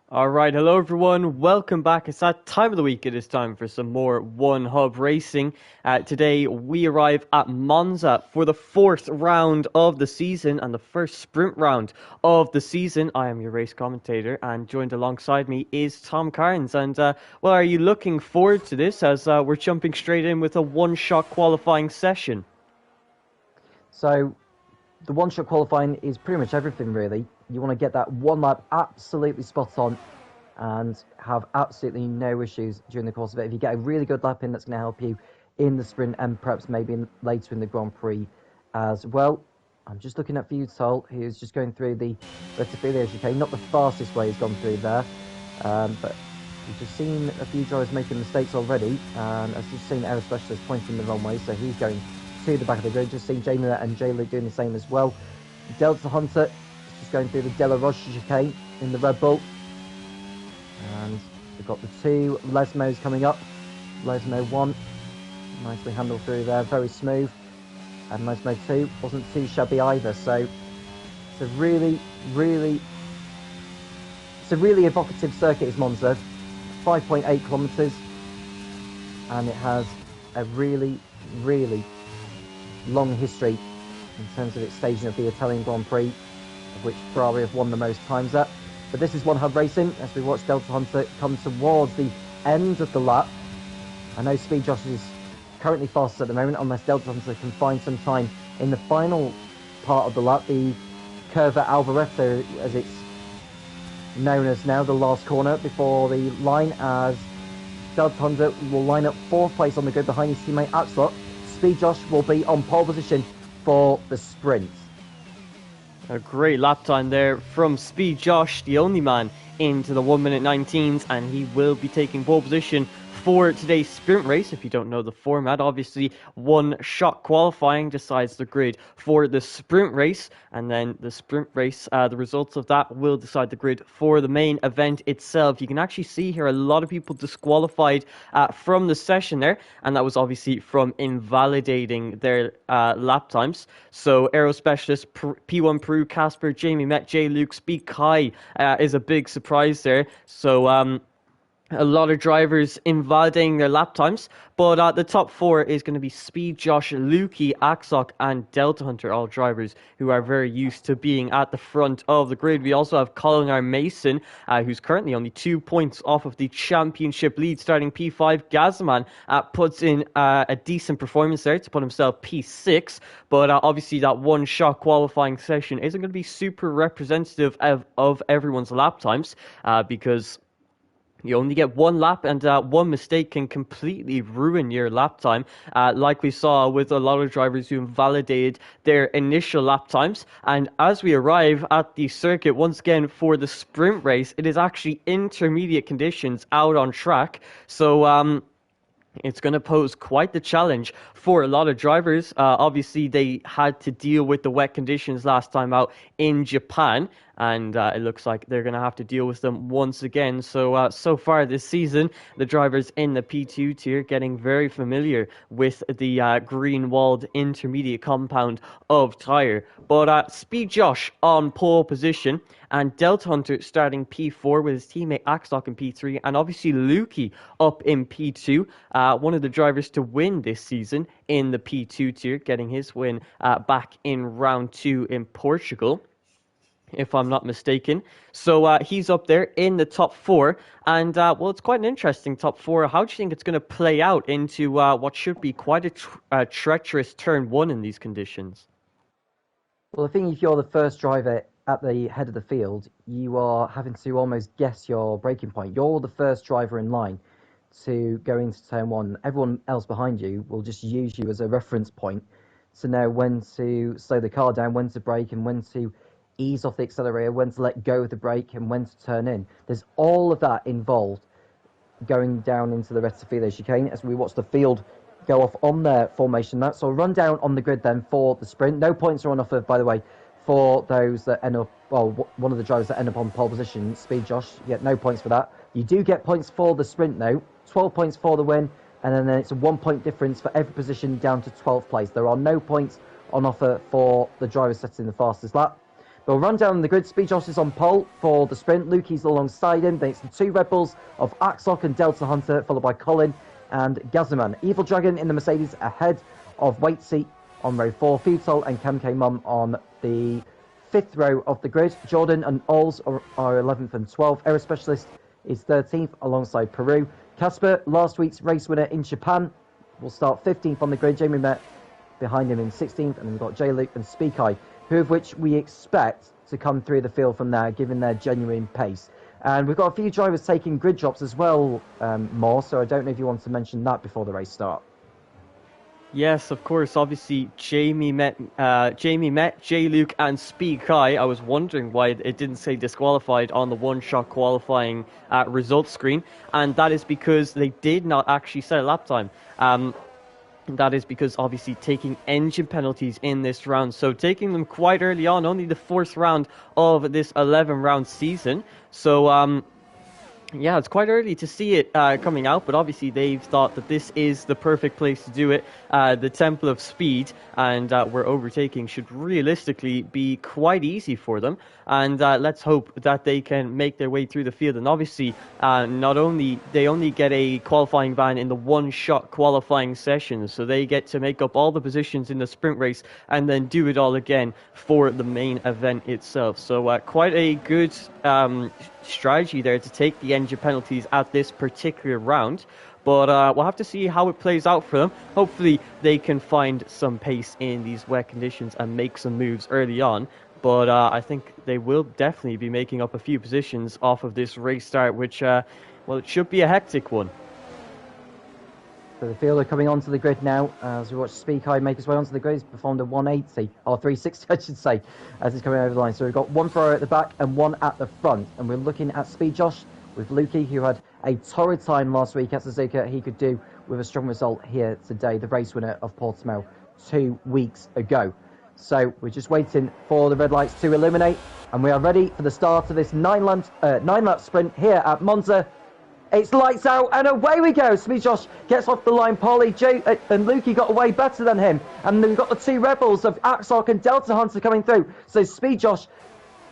All right, hello everyone. Welcome back. It's that time of the week. It is time for some more One Hub racing. Today we arrive at Monza for the fourth round of the season and the first sprint round of the season. I am your race commentator, and joined alongside me is Tom Carnes. And well, are you looking forward to this as we're jumping straight in with a one-shot qualifying session? So the one-shot qualifying is pretty much everything, really. You want to get that one lap absolutely spot on and have absolutely no issues during the course of it. If you get a really good lap in, that's going to help you in the sprint and perhaps maybe later in the Grand Prix as well. I'm just looking at Futsal, who's just going through the Rettifilio chicane. Not the fastest way he's gone through there, but we've just seen a few drivers making mistakes already, and I've just seen Aero Specialist pointing the wrong way, so he's going to the back of the grid. Just seen Jamie and Jay Luke doing the same as well. Delta Hunter is just going through the Della Rocha chicane in the Red Bull. And we've got the two Lesmos coming up. Lesmo 1, nicely handled through there, very smooth. And Lesmo 2 wasn't too shabby either, so it's a really evocative circuit is Monza. 5.8 kilometres, and it has a really long history in terms of its staging of the Italian Grand Prix, of which Ferrari have won the most times at. But this is One Hub Racing as we watch Delta Hunter come towards the end of the lap. I know Speed Josh is currently fastest at the moment, unless Delta Hunter can find some time in the final part of the lap, the Curva Alvareto, as it's known as now, the last corner before the line, as Delta Hunter will line up fourth place on the grid behind his teammate Axelot. Speed Josh will be on pole position for the sprint. A great lap time there from Speed Josh, the only man into the 1 minute 19s, and he will be taking pole position for today's sprint race. If you don't know the format, obviously one shot qualifying decides the grid for the sprint race, and then the sprint race, the results of that will decide the grid for the main event itself. You can actually see here a lot of people disqualified from the session there, and that was obviously from invalidating their lap times. So Aero Specialist, P1 Peru, Casper, Jamie Met, J Luke, Speed Kai is a big surprise there. So a lot of drivers invalidating their lap times, but the top four is going to be Speed Josh, Lukey, Axoc, and Delta Hunter, all drivers who are very used to being at the front of the grid. We also have Colin Mason, who's currently only 2 points off of the championship lead, starting P5. Gazaman puts in a decent performance there to put himself P6, but obviously that one-shot qualifying session isn't going to be super representative of everyone's lap times, because you only get one lap, and one mistake can completely ruin your lap time, like we saw with a lot of drivers who invalidated their initial lap times. And as we arrive at the circuit once again for the sprint race, it is actually intermediate conditions out on track. So it's going to pose quite the challenge for a lot of drivers. Obviously, they had to deal with the wet conditions last time out in Japan, and it looks like they're going to have to deal with them once again. So, so far this season, the drivers in the P2 tier getting very familiar with the green-walled intermediate compound of tyre. But Speed Josh on pole position, and Delta Hunter starting P4 with his teammate Axlock in P3, and obviously Lukey up in P2, one of the drivers to win this season in the P2 tier, getting his win back in round 2 in Portugal, if I'm not mistaken. So he's up there in the top 4, and well, it's quite an interesting top 4. How do you think it's going to play out into what should be quite a treacherous turn 1 in these conditions? Well, I think if you're the first driver at the head of the field, you are having to almost guess your braking point. You're the first driver in line to go into turn 1. Everyone else behind you will just use you as a reference point to know when to slow the car down, when to brake, and when to ease off the accelerator, when to let go of the brake, and when to turn in. There's all of that involved going down into the Rettifilio chicane as we watch the field go off on their formation. That's so run down on the grid then for the sprint. No points are on offer, by the way, for those that end up, well, one of the drivers that end up on pole position, Speed Josh. You get no points for that. You do get points for the sprint though, 12 points for the win, and then it's a 1 point difference for every position down to 12th place. There are no points on offer for the driver setting the fastest lap. We'll run down the grid. Speed Josh is on pole for the sprint. Lukey's alongside him. Then it's the two Red Bulls of Axlock and Delta Hunter, followed by Colin and Gazaman. Evil Dragon in the Mercedes ahead of Waitsy on row 4. Futile and Kemke Mum on the 5th row of the grid. Jordan and Ols are 11th and 12th. Aero Specialist is 13th alongside Peru. Casper, last week's race winner in Japan, will start 15th on the grid. Jamie Met behind him in 16th. And then we've got J. Luke and Speakai, who of which we expect to come through the field from there, given their genuine pace. And we've got a few drivers taking grid drops as well, more, so I don't know if you want to mention that before the race start. Yes, of course. Obviously, Jamie Met, J. Luke, and Speed Kai. I was wondering why it didn't say disqualified on the one-shot qualifying results screen, and that is because they did not actually set a lap time. That is because obviously taking engine penalties in this round, so taking them quite early on, only the 4th round of this 11-round season. So yeah, it's quite early to see it coming out, but obviously they've thought that this is the perfect place to do it. The Temple of Speed, and where overtaking should realistically be quite easy for them. And let's hope that they can make their way through the field. And obviously, they only get a qualifying ban in the one-shot qualifying session, so they get to make up all the positions in the sprint race and then do it all again for the main event itself. So quite a good strategy there to take the engine penalties at this particular round. But we'll have to see how it plays out for them. Hopefully they can find some pace in these wet conditions and make some moves early on. But I think they will definitely be making up a few positions off of this race start, which, well, it should be a hectic one. So the field are coming onto the grid now as we watch Speakai make his way onto the grid. He's performed a 180, or 360 I should say, as he's coming over the line. So we've got one thrower at the back and one at the front. And we're looking at Speed Josh with Lukey, who had a torrid time last week at Suzuka. He could do with a strong result here today, the race winner of Portimao 2 weeks ago. So we're just waiting for the red lights to illuminate, and we are ready for the start of this 9-lap sprint here at Monza. It's lights out, and away we go. Speed Josh gets off the line. Polly, Jay, and Lukey got away better than him. And then we've got the two Rebels of Axark and Delta Hunter coming through. So Speed Josh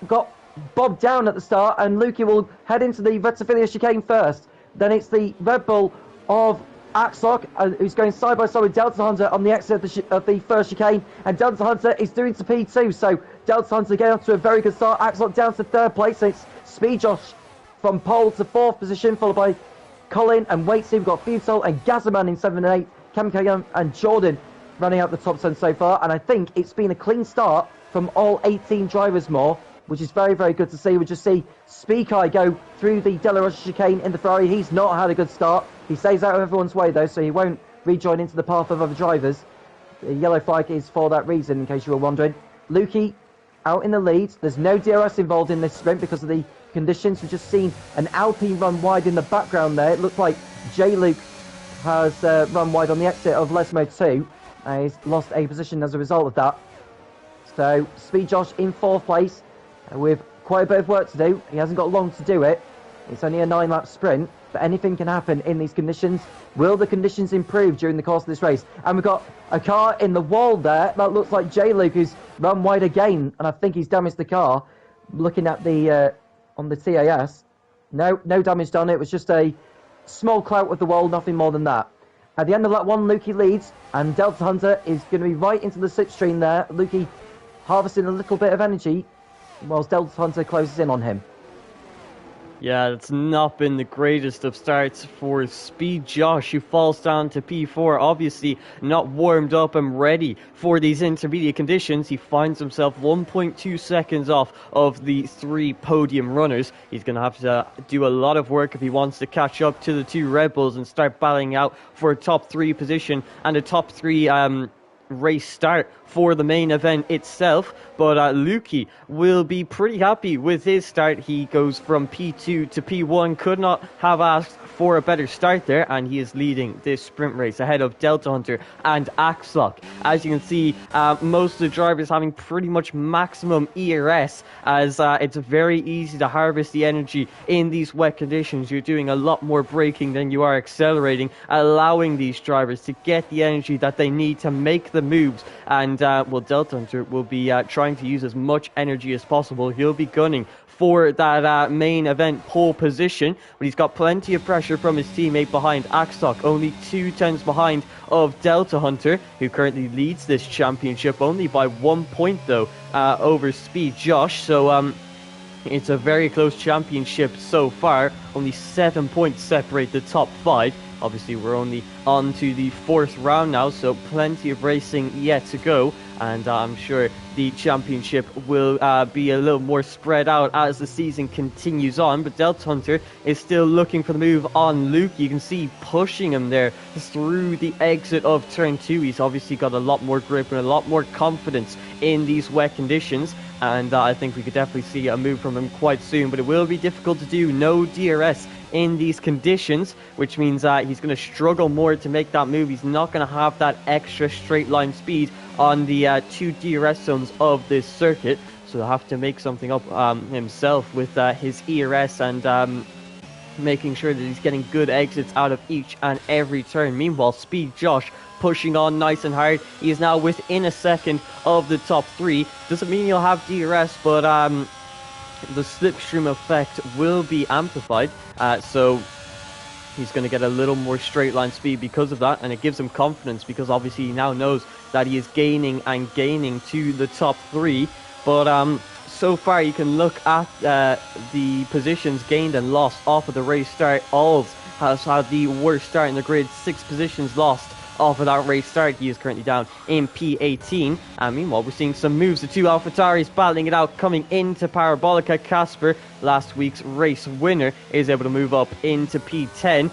got bogged down at the start, and Lukey will head into the Retifilia chicane first. Then it's the Red Bull of Axark, who's going side by side with Delta Hunter on the exit of the first chicane. And Delta Hunter is doing to P2. So Delta Hunter getting off to a very good start. Axark down to 3rd place. So it's Speed Josh from pole to 4th position, followed by Colin and Waitsy. We've got Futile and Gazaman in 7 and 8. Kemke and Jordan running out the top 10 so far. And I think it's been a clean start from all 18 drivers more, which is very, very good to see. We just see Speakai go through the De La Rocha chicane in the Ferrari. He's not had a good start. He stays out of everyone's way, though, so he won't rejoin into the path of other drivers. The yellow flag is for that reason, in case you were wondering. Lukey out in the lead. There's no DRS involved in this sprint because of the conditions. We've just seen an Alpine run wide in the background there. It looks like J. Luke has run wide on the exit of Lesmo 2. He's lost a position as a result of that. So Speed Josh in 4th place with quite a bit of work to do. He hasn't got long to do it. It's only a 9-lap sprint, but anything can happen in these conditions. Will the conditions improve during the course of this race? And we've got a car in the wall there. That looks like J. Luke, who's run wide again, and I think he's damaged the car. Looking at the on the TAS, no damage done. It was just a small clout with the wall, nothing more than that. At the end of lap 1, Lukey leads, and Delta Hunter is going to be right into the slipstream there. Lukey harvesting a little bit of energy, whilst Delta Hunter closes in on him. Yeah, it's not been the greatest of starts for Speed Josh, who falls down to P4. Obviously not warmed up and ready for these intermediate conditions. He finds himself 1.2 seconds off of the 3 podium runners. He's going to have to do a lot of work if he wants to catch up to the 2 Red Bulls and start battling out for a top 3 position and a top 3 race start for the main event itself. But Lukey will be pretty happy with his start. He goes from P2 to P1. Could not have asked for a better start there, and he is leading this sprint race ahead of Delta Hunter and Axlock. As you can see, most of the drivers having pretty much maximum ERS, as it's very easy to harvest the energy in these wet conditions. You're doing a lot more braking than you are accelerating, allowing these drivers to get the energy that they need to make the moves and and well, Delta Hunter will be trying to use as much energy as possible. He'll be gunning for that main event pole position, but he's got plenty of pressure from his teammate behind Axstock, only 2 tenths behind of Delta Hunter, who currently leads this championship only by 1 point though over Speed Josh. So it's a very close championship so far. Only 7 points separate the top 5. Obviously, we're only on to the 4th round now, so plenty of racing yet to go. And I'm sure the championship will be a little more spread out as the season continues on. But Delta Hunter is still looking for the move on Luke. You can see pushing him there through the exit of turn 2. He's obviously got a lot more grip and a lot more confidence in these wet conditions. And I think we could definitely see a move from him quite soon. But it will be difficult to do. No DRS in these conditions, which means he's going to struggle more to make that move. He's not going to have that extra straight line speed on the 2 DRS zones of this circuit, so he'll have to make something up himself with his ERS and making sure that he's getting good exits out of each and every turn. Meanwhile, Speed Josh pushing on nice and hard. He is now within a second of the top 3. Doesn't mean he'll have DRS, but the slipstream effect will be amplified, so he's going to get a little more straight line speed because of that, and it gives him confidence because obviously he now knows that he is gaining and gaining to the top 3. But so far you can look at the positions gained and lost off of the race start. Alls has had the worst start in the grid, 6 positions lost off of that race start. He is currently down in P18, and meanwhile we're seeing some moves. The 2 AlphaTauris battling it out coming into Parabolica. Casper, last week's race winner, is able to move up into P10.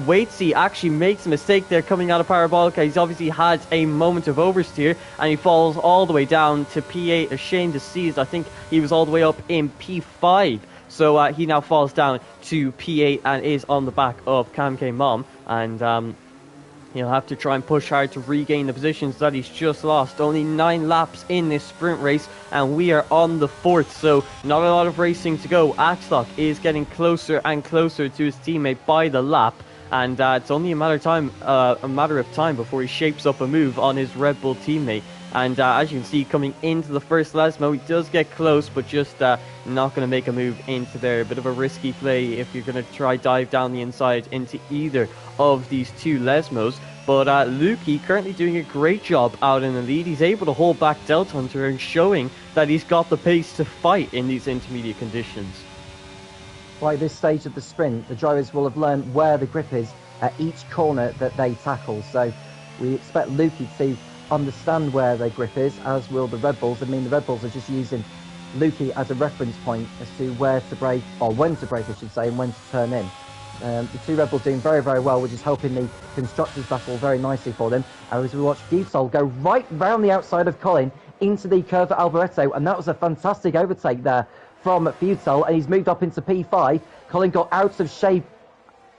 Waitsy actually makes a mistake there coming out of Parabolica. He's obviously had a moment of oversteer and he falls all the way down to P8. A shame to see, as I think he was all the way up in P5. So he now falls down to P8 and is on the back of Cam K Mom, and he'll have to try and push hard to regain the positions that he's just lost. Only 9 laps in this sprint race, and we are on the 4th, so not a lot of racing to go. Axlock is getting closer and closer to his teammate by the lap, and it's only a matter of time before he shapes up a move on his Red Bull teammate. And as you can see, coming into the first Lesmo, he does get close, but just not going to make a move into there. A bit of a risky play if you're going to try dive down the inside into either of these 2 Lesmos. But Lukey currently doing a great job out in the lead. He's able to hold back Delta Hunter and showing that he's got the pace to fight in these intermediate conditions. By this stage of the sprint, the drivers will have learned where the grip is at each corner that they tackle. So we expect Lukey to understand where their grip is, as will the Red Bulls. I mean, the Red Bulls are just using Lukey as a reference point as to where to brake, or when to brake I should say, and when to turn in. The 2 Red Bulls doing very, very well, which is helping the constructors battle very nicely for them. As we watch Futol go right round the outside of Colin into the curve at Alboreto, and that was a fantastic overtake there from Futol, and he's moved up into P5. Colin got out of shape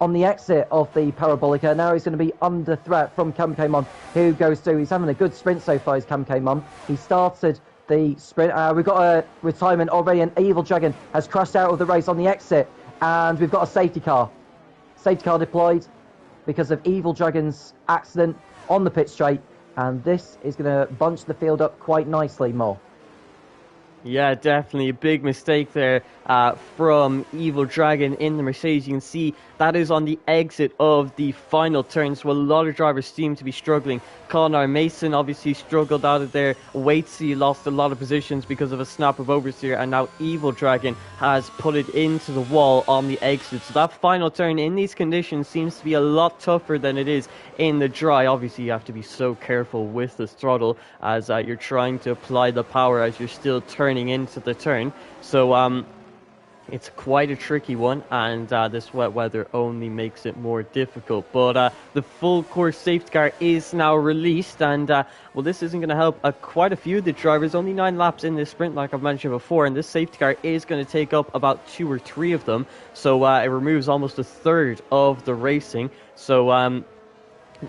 on the exit of the Parabolica. Now he's going to be under threat from Cam K-Mon, who goes through. He's having a good sprint so far, is Cam K-Mon. He started the sprint. We've got a retirement already, and Evil Dragon has crashed out of the race on the exit, and we've got a safety car. Safety car deployed because of Evil Dragon's accident on the pit straight, and this is going to bunch the field up quite nicely more. Yeah, definitely a big mistake there from Evil Dragon in the Mercedes. You can see that is on the exit of the final turn, so a lot of drivers seem to be struggling. Connor Mason obviously struggled out of there. Waitsy lost a lot of positions because of a snap of oversteer, and now Evil Dragon has put it into the wall on the exit. So that final turn in these conditions seems to be a lot tougher than it is in the dry. Obviously, you have to be so careful with the throttle as you're trying to apply the power as you're still turning into the turn. So it's quite a tricky one, and this wet weather only makes it more difficult. But the full course safety car is now released, and well, this isn't going to help quite a few of the drivers. Only 9 laps in this sprint, like I've mentioned before, and this safety car is going to take up about 2 or 3 of them. So it removes almost a third of the racing. So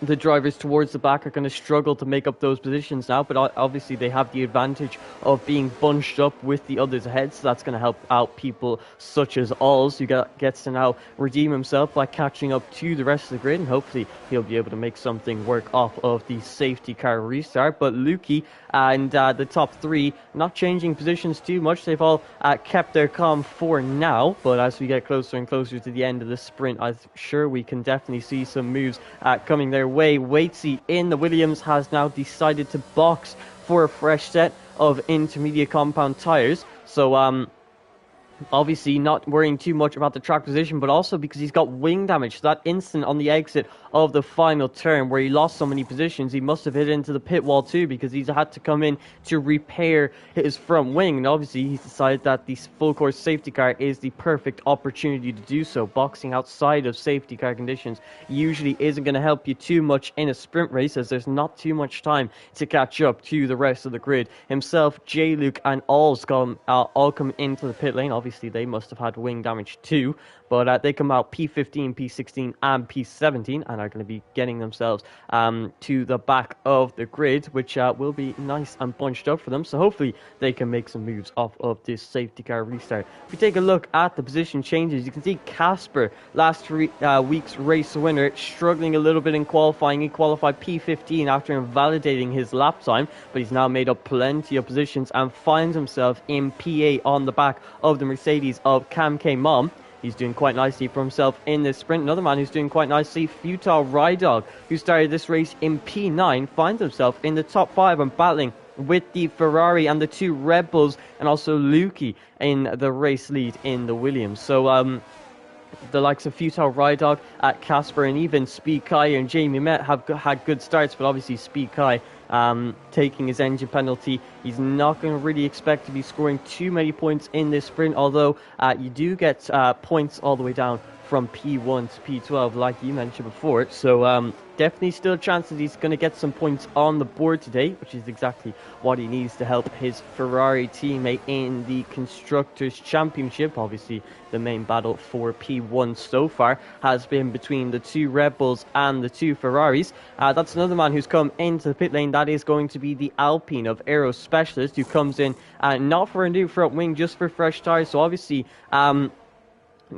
the drivers towards the back are going to struggle to make up those positions now, but obviously they have the advantage of being bunched up with the others ahead, so that's going to help out people such as Alls, who gets to now redeem himself by catching up to the rest of the grid, and hopefully he'll be able to make something work off of the safety car restart. But Lukey and the top three not changing positions too much. They've all kept their calm for now, but as we get closer and closer to the end of the sprint, I'm sure we can definitely see some moves coming their way. Waitsy in the Williams has now decided to box for a fresh set of intermediate compound tyres. So obviously not worrying too much about the track position, but also because he's got wing damage. So that instant on the exit of the final turn where he lost so many positions, he must have hit into the pit wall too, because he's had to come in to repair his front wing. And obviously he's decided that the full course safety car is the perfect opportunity to do so. Boxing outside of safety car conditions usually isn't going to help you too much in a sprint race, as there's not too much time to catch up to the rest of the grid. Himself, J-Luke and Alls all come into the pit lane. Obviously they must have had wing damage too, but they come out P15, P16 and P17 and are going to be getting themselves to the back of the grid, which will be nice and bunched up for them. So hopefully they can make some moves off of this safety car restart. If we take a look at the position changes, you can see Casper, last week's race winner, struggling a little bit in qualifying. He qualified P15 after invalidating his lap time, but he's now made up plenty of positions and finds himself in P8 on the back of the Mercedes of Cam K. Mom. He's doing quite nicely for himself in this sprint. Another man who's doing quite nicely, Futile Rydog, who started this race in P9, finds himself in the top 5 and battling with the Ferrari and the two Red Bulls, and also Lukey in the race lead in the Williams. So the likes of Futile Rydog, Casper, and even Speed Kai and Jamie Met have had good starts, but obviously Speed Kai taking his engine penalty, he's not going to really expect to be scoring too many points in this sprint, although you do get points all the way down from P1 to P12 like you mentioned before. So definitely still a chance that he's going to get some points on the board today, which is exactly what he needs to help his Ferrari teammate in the Constructors' Championship. Obviously the main battle for P1 so far has been between the two Red Bulls and the two Ferraris. That's another man who's come into the pit lane. That is going to be the Alpine of Aero Specialist, who comes in not for a new front wing, just for fresh tyres. So obviously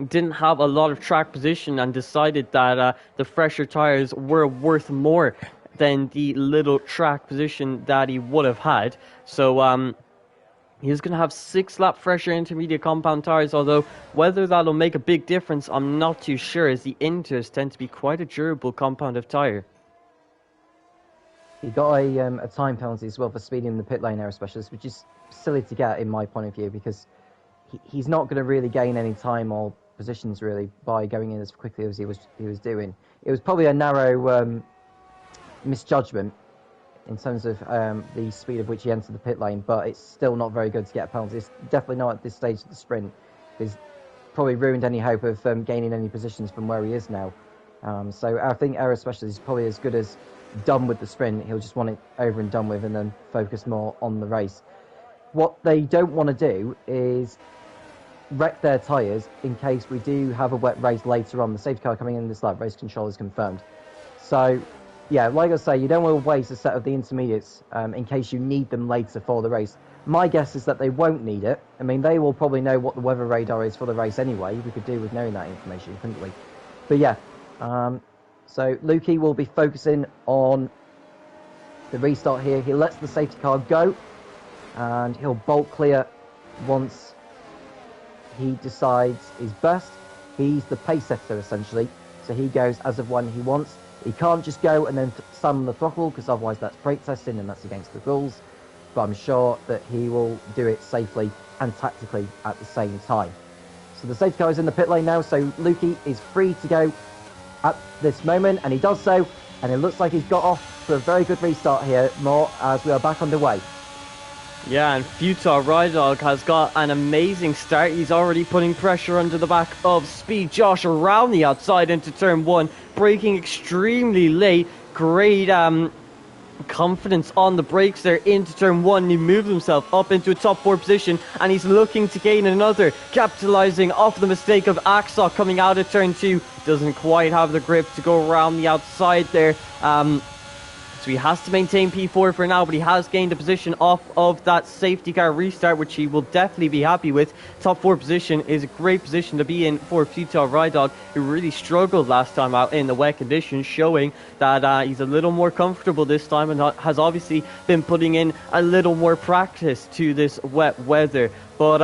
didn't have a lot of track position and decided that the fresher tyres were worth more than the little track position that he would have had. So he's going to have 6 lap fresher intermediate compound tyres, although whether that'll make a big difference, I'm not too sure, as the Inters tend to be quite a durable compound of tyre. He got a time penalty as well for speeding in the pit lane, Aero Specialist, which is silly to get in my point of view, because he's not going to really gain any time or positions really by going in as quickly as he was doing. It was probably a narrow misjudgment in terms of the speed of which he entered the pit lane, but it's still not very good to get a penalty. It's definitely not at this stage of the sprint. He's probably ruined any hope of gaining any positions from where he is now. So I think Aero Specialist is probably as good as done with the sprint. He'll just want it over and done with and then focus more on the race. What they don't want to do is wreck their tyres in case we do have a wet race later on. The safety car coming in this lap, race control is confirmed. So yeah, like I say, you don't want to waste a set of the intermediates in case you need them later for the race. My guess is that they won't need it. I mean, they will probably know what the weather radar is for the race anyway. We could do with knowing that information, couldn't we? But yeah, so Lukey will be focusing on the restart here. He lets the safety car go and he'll bolt clear once he decides is best. He's the pace setter essentially, so he goes as of when he wants. He can't just go and then slam on the throttle, because otherwise that's brake testing and that's against the rules, but I'm sure that he will do it safely and tactically at the same time. So the safety car is in the pit lane now, so Lukey is free to go at this moment, and he does so, and it looks like he's got off to a very good restart here, more as we are back underway. Yeah, and Futile Rydog has got an amazing start. He's already putting pressure under the back of Speed Josh around the outside into turn 1, braking extremely late. Great confidence on the brakes there into turn 1. He moves himself up into a top 4 position, and he's looking to gain another, capitalizing off the mistake of Axel coming out of turn 2. Doesn't quite have the grip to go around the outside there. So he has to maintain P4 for now, but he has gained a position off of that safety car restart, which he will definitely be happy with. Top 4 position is a great position to be in for Futile Rydog, who really struggled last time out in the wet conditions, showing that he's a little more comfortable this time and has obviously been putting in a little more practice to this wet weather. But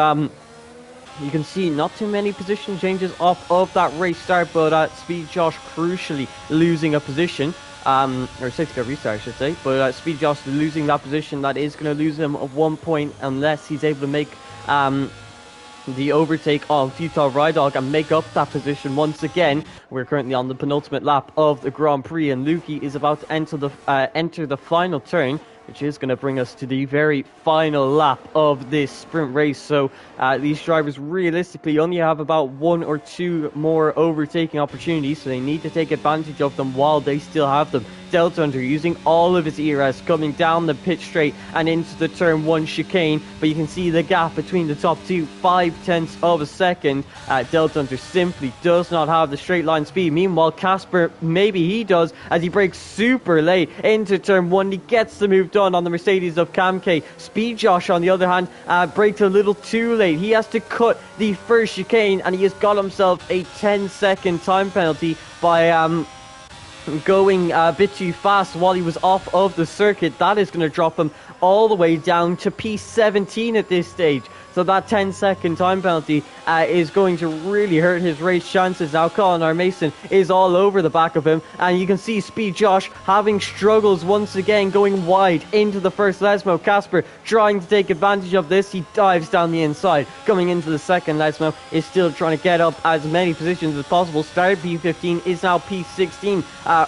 you can see not too many position changes off of that race start, but Speed Josh crucially losing a position. Or safety car restart, I should say. But Speed Josh losing that position, that is going to lose him of 1 point unless he's able to make the overtake on Futile Rydog and make up that position once again. We're currently on the penultimate lap of the Grand Prix, and Lukey is about to enter the final turn, which is going to bring us to the very final lap of this sprint race. So these drivers realistically only have about 1 or 2 more overtaking opportunities, so they need to take advantage of them while they still have them. Delta Hunter using all of his ERS, coming down the pit straight and into the turn 1 chicane, but you can see the gap between the top 2, 5/10 of a second. Delta Hunter simply does not have the straight line speed. Meanwhile, Casper, maybe he does, as he breaks super late into turn 1. He gets the move done on the Mercedes of Camke. Speed Josh, on the other hand, braked a little too late. He has to cut the first chicane, and he has got himself a 10-second time penalty by going a bit too fast while he was off of the circuit. That is going to drop him all the way down to P17 at this stage. So that 10-second time penalty is going to really hurt his race chances. Now Colin R. Mason is all over the back of him, and you can see Speed Josh having struggles once again, going wide into the first Lesmo. Casper trying to take advantage of this. He dives down the inside. Coming into the second, Lesmo is still trying to get up as many positions as possible. Started P15, is now P16,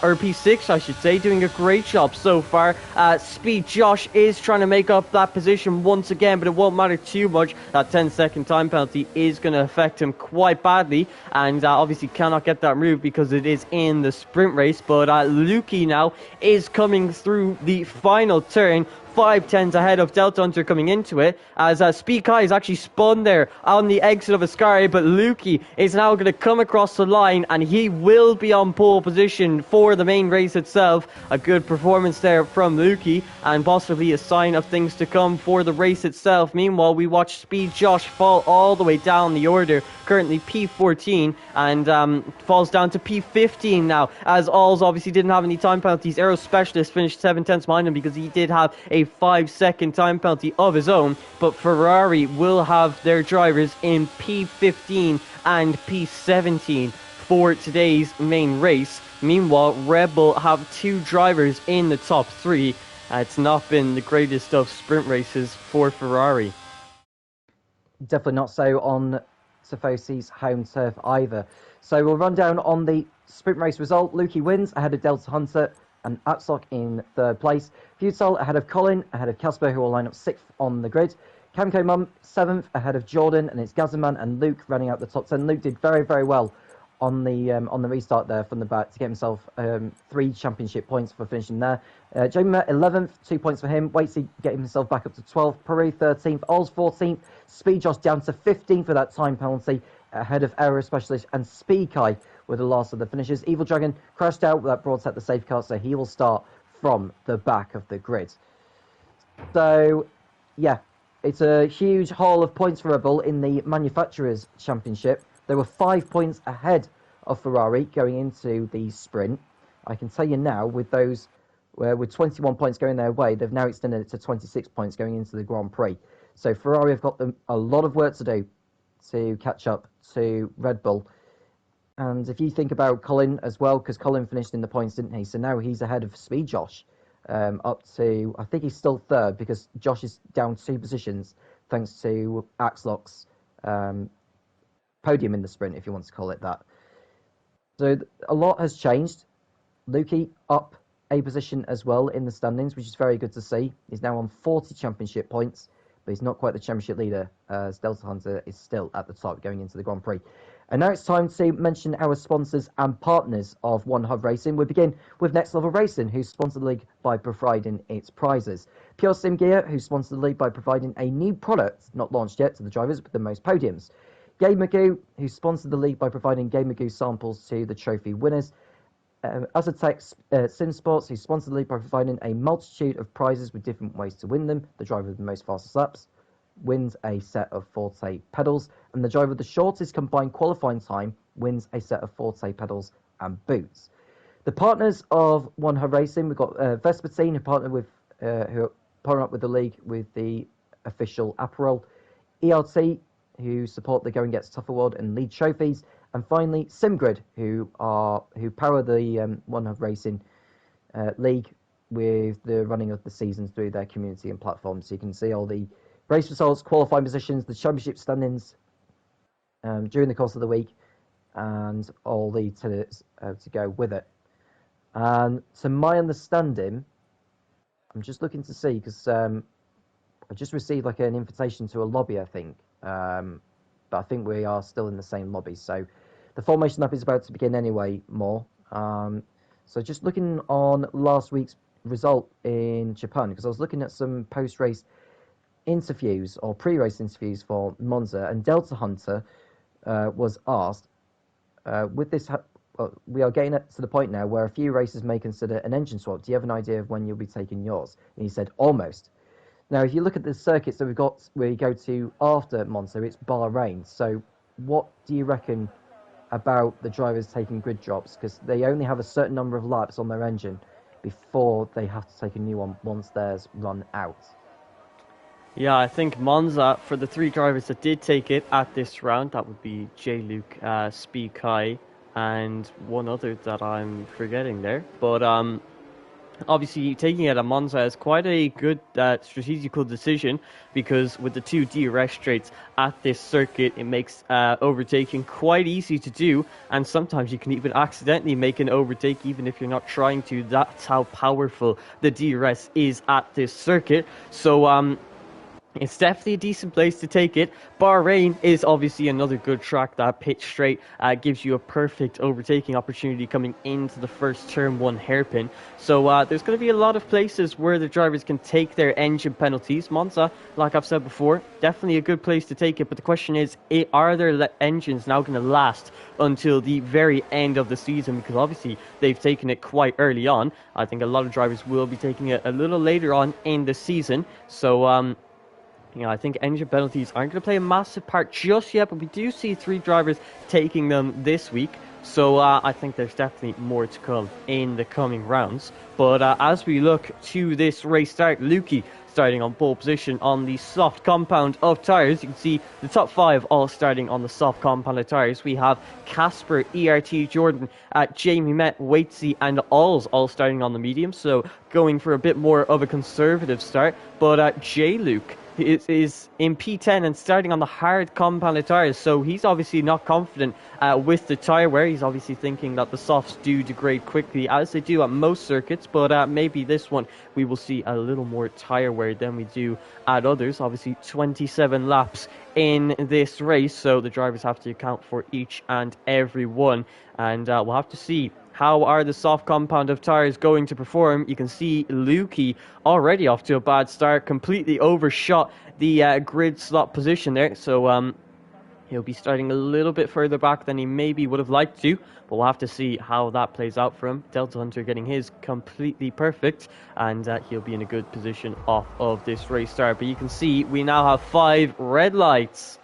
or P6 I should say, doing a great job so far. Speed Josh is trying to make up that position once again, but it won't matter too much. That 10-second time penalty is going to affect him quite badly, and obviously cannot get that move because it is in the sprint race. But Lukey now is coming through the final turn, 5/10s ahead of Delta Hunter coming into it, as Speed Kai is actually spun there on the exit of Ascari, but Lukey is now going to come across the line, and he will be on pole position for the main race itself. A good performance there from Lukey, and possibly a sign of things to come for the race itself. Meanwhile, we watch Speed Josh fall all the way down the order, currently P14, and falls down to P15 now, as Alls obviously didn't have any time penalties. Aero Specialist finished 7/10 behind him because he did have a 5-second time penalty of his own, but Ferrari will have their drivers in P15 and P17 for today's main race. Meanwhile, Red Bull have 2 drivers in the top 3. It's not been the greatest of sprint races for Ferrari. Definitely not so on Tifosi's home turf either. So we'll run down on the sprint race result. Lukey wins ahead of Delta Hunter and Atsock in 3rd place. Futile ahead of Colin, ahead of Casper, who will line up 6th on the grid. Camco Mum 7th ahead of Jordan, and it's Gazzaman and Luke running out the top 10. Luke did very, very well on the restart there from the back to get himself 3 championship points for finishing there. Jamie 11th, 2 points for him. Waitsy getting himself back up to 12th. Peru 13th. Ols 14th. Speed Josh down to 15th for that time penalty, ahead of Aero Specialist and Speed Kai with the last of the finishes. Evil Dragon crashed out, that brought out the safe car, so he will start from the back of the grid. So, yeah, it's a huge haul of points for Red Bull in the Manufacturers' Championship. They were 5 points ahead of Ferrari going into the sprint. I can tell you now, with 21 points going their way, they've now extended it to 26 points going into the Grand Prix. So Ferrari have got them a lot of work to do to catch up to Red Bull. And if you think about Colin as well, because Colin finished in the points, didn't he? So now he's ahead of Speed Josh, up to, I think he's still 3rd, because Josh is down 2 positions, thanks to Axlock's podium in the sprint, if you want to call it that. So a lot has changed. Lukey up a position as well in the standings, which is very good to see. He's now on 40 championship points, but he's not quite the championship leader, as Delta Hunter is still at the top going into the Grand Prix. And now it's time to mention our sponsors and partners of One Hub Racing. We begin with Next Level Racing, who sponsor the league by providing its prizes. Pure Sim Gear, who sponsor the league by providing a new product, not launched yet, to the drivers with the most podiums. Game Magoo, who sponsored the league by providing Game Magoo samples to the trophy winners. Azatec Sim Sports, who sponsored the league by providing a multitude of prizes with different ways to win them. The driver with the most fastest laps wins a set of Forte pedals, and the driver with the shortest combined qualifying time wins a set of Forte pedals and boots. The partners of One Hub Racing, we've got Vespertine, who partner up with the league with the official apparel. ERT, who support the Go and Gets Tough Award and lead trophies. And finally, SimGrid, who power the One Hub Racing league with the running of the seasons through their community and platforms. So you can see all the race results, qualifying positions, the championship standings during the course of the week, and all the tickets to go with it. And to my understanding, I'm just looking to see, because I just received like an invitation to a lobby, I think. But I think we are still in the same lobby. So the formation lap is about to begin anyway, more. So just looking on last week's result in Japan, because I was looking at some post-race interviews or pre-race interviews for Monza, and Delta Hunter was asked, with this, we are getting to the point now where a few racers may consider an engine swap. Do you have an idea of when you'll be taking yours? And he said, almost. Now, if you look at the circuits that we've got where you go to after Monza, it's Bahrain. So what do you reckon about the drivers taking grid drops? Because they only have a certain number of laps on their engine before they have to take a new one once theirs run out. Yeah, I think Monza, for the three drivers that did take it at this round, that would be J-Luke, Spee Kai, and one other that I'm forgetting there. But obviously, taking it at Monza is quite a good strategical decision, because with the two DRS straights at this circuit, it makes overtaking quite easy to do, and sometimes you can even accidentally make an overtake even if you're not trying to. That's how powerful the DRS is at this circuit. So it's definitely a decent place to take it. Bahrain is obviously another good track. That pitch straight gives you a perfect overtaking opportunity coming into the first turn one hairpin. So there's going to be a lot of places where the drivers can take their engine penalties. Monza, like I've said before, definitely a good place to take it. But the question is, are their engines now going to last until the very end of the season? Because obviously they've taken it quite early on. I think a lot of drivers will be taking it a little later on in the season. So I think engine penalties aren't going to play a massive part just yet, but we do see three drivers taking them this week. So I think there's definitely more to come in the coming rounds. But as we look to this race start, Lukey starting on pole position on the soft compound of tyres. You can see the top five all starting on the soft compound of tyres. We have Casper, ERT, Jordan, Jamie Met, Waitsy, and Alls all starting on the medium. So going for a bit more of a conservative start. But J-Luke is in P10 and starting on the hard compounded tyres, so he's obviously not confident with the tyre wear. He's obviously thinking that the softs do degrade quickly, as they do at most circuits, but maybe this one we will see a little more tyre wear than we do at others. Obviously 27 laps in this race, so the drivers have to account for each and every one, and we'll have to see how are the soft compound of tyres going to perform. You can see Lukey already off to a bad start, completely overshot the grid slot position there. So he'll be starting a little bit further back than he maybe would have liked to, but we'll have to see how that plays out for him. Delta Hunter getting his completely perfect, and he'll be in a good position off of this race start. But you can see we now have 5 red lights.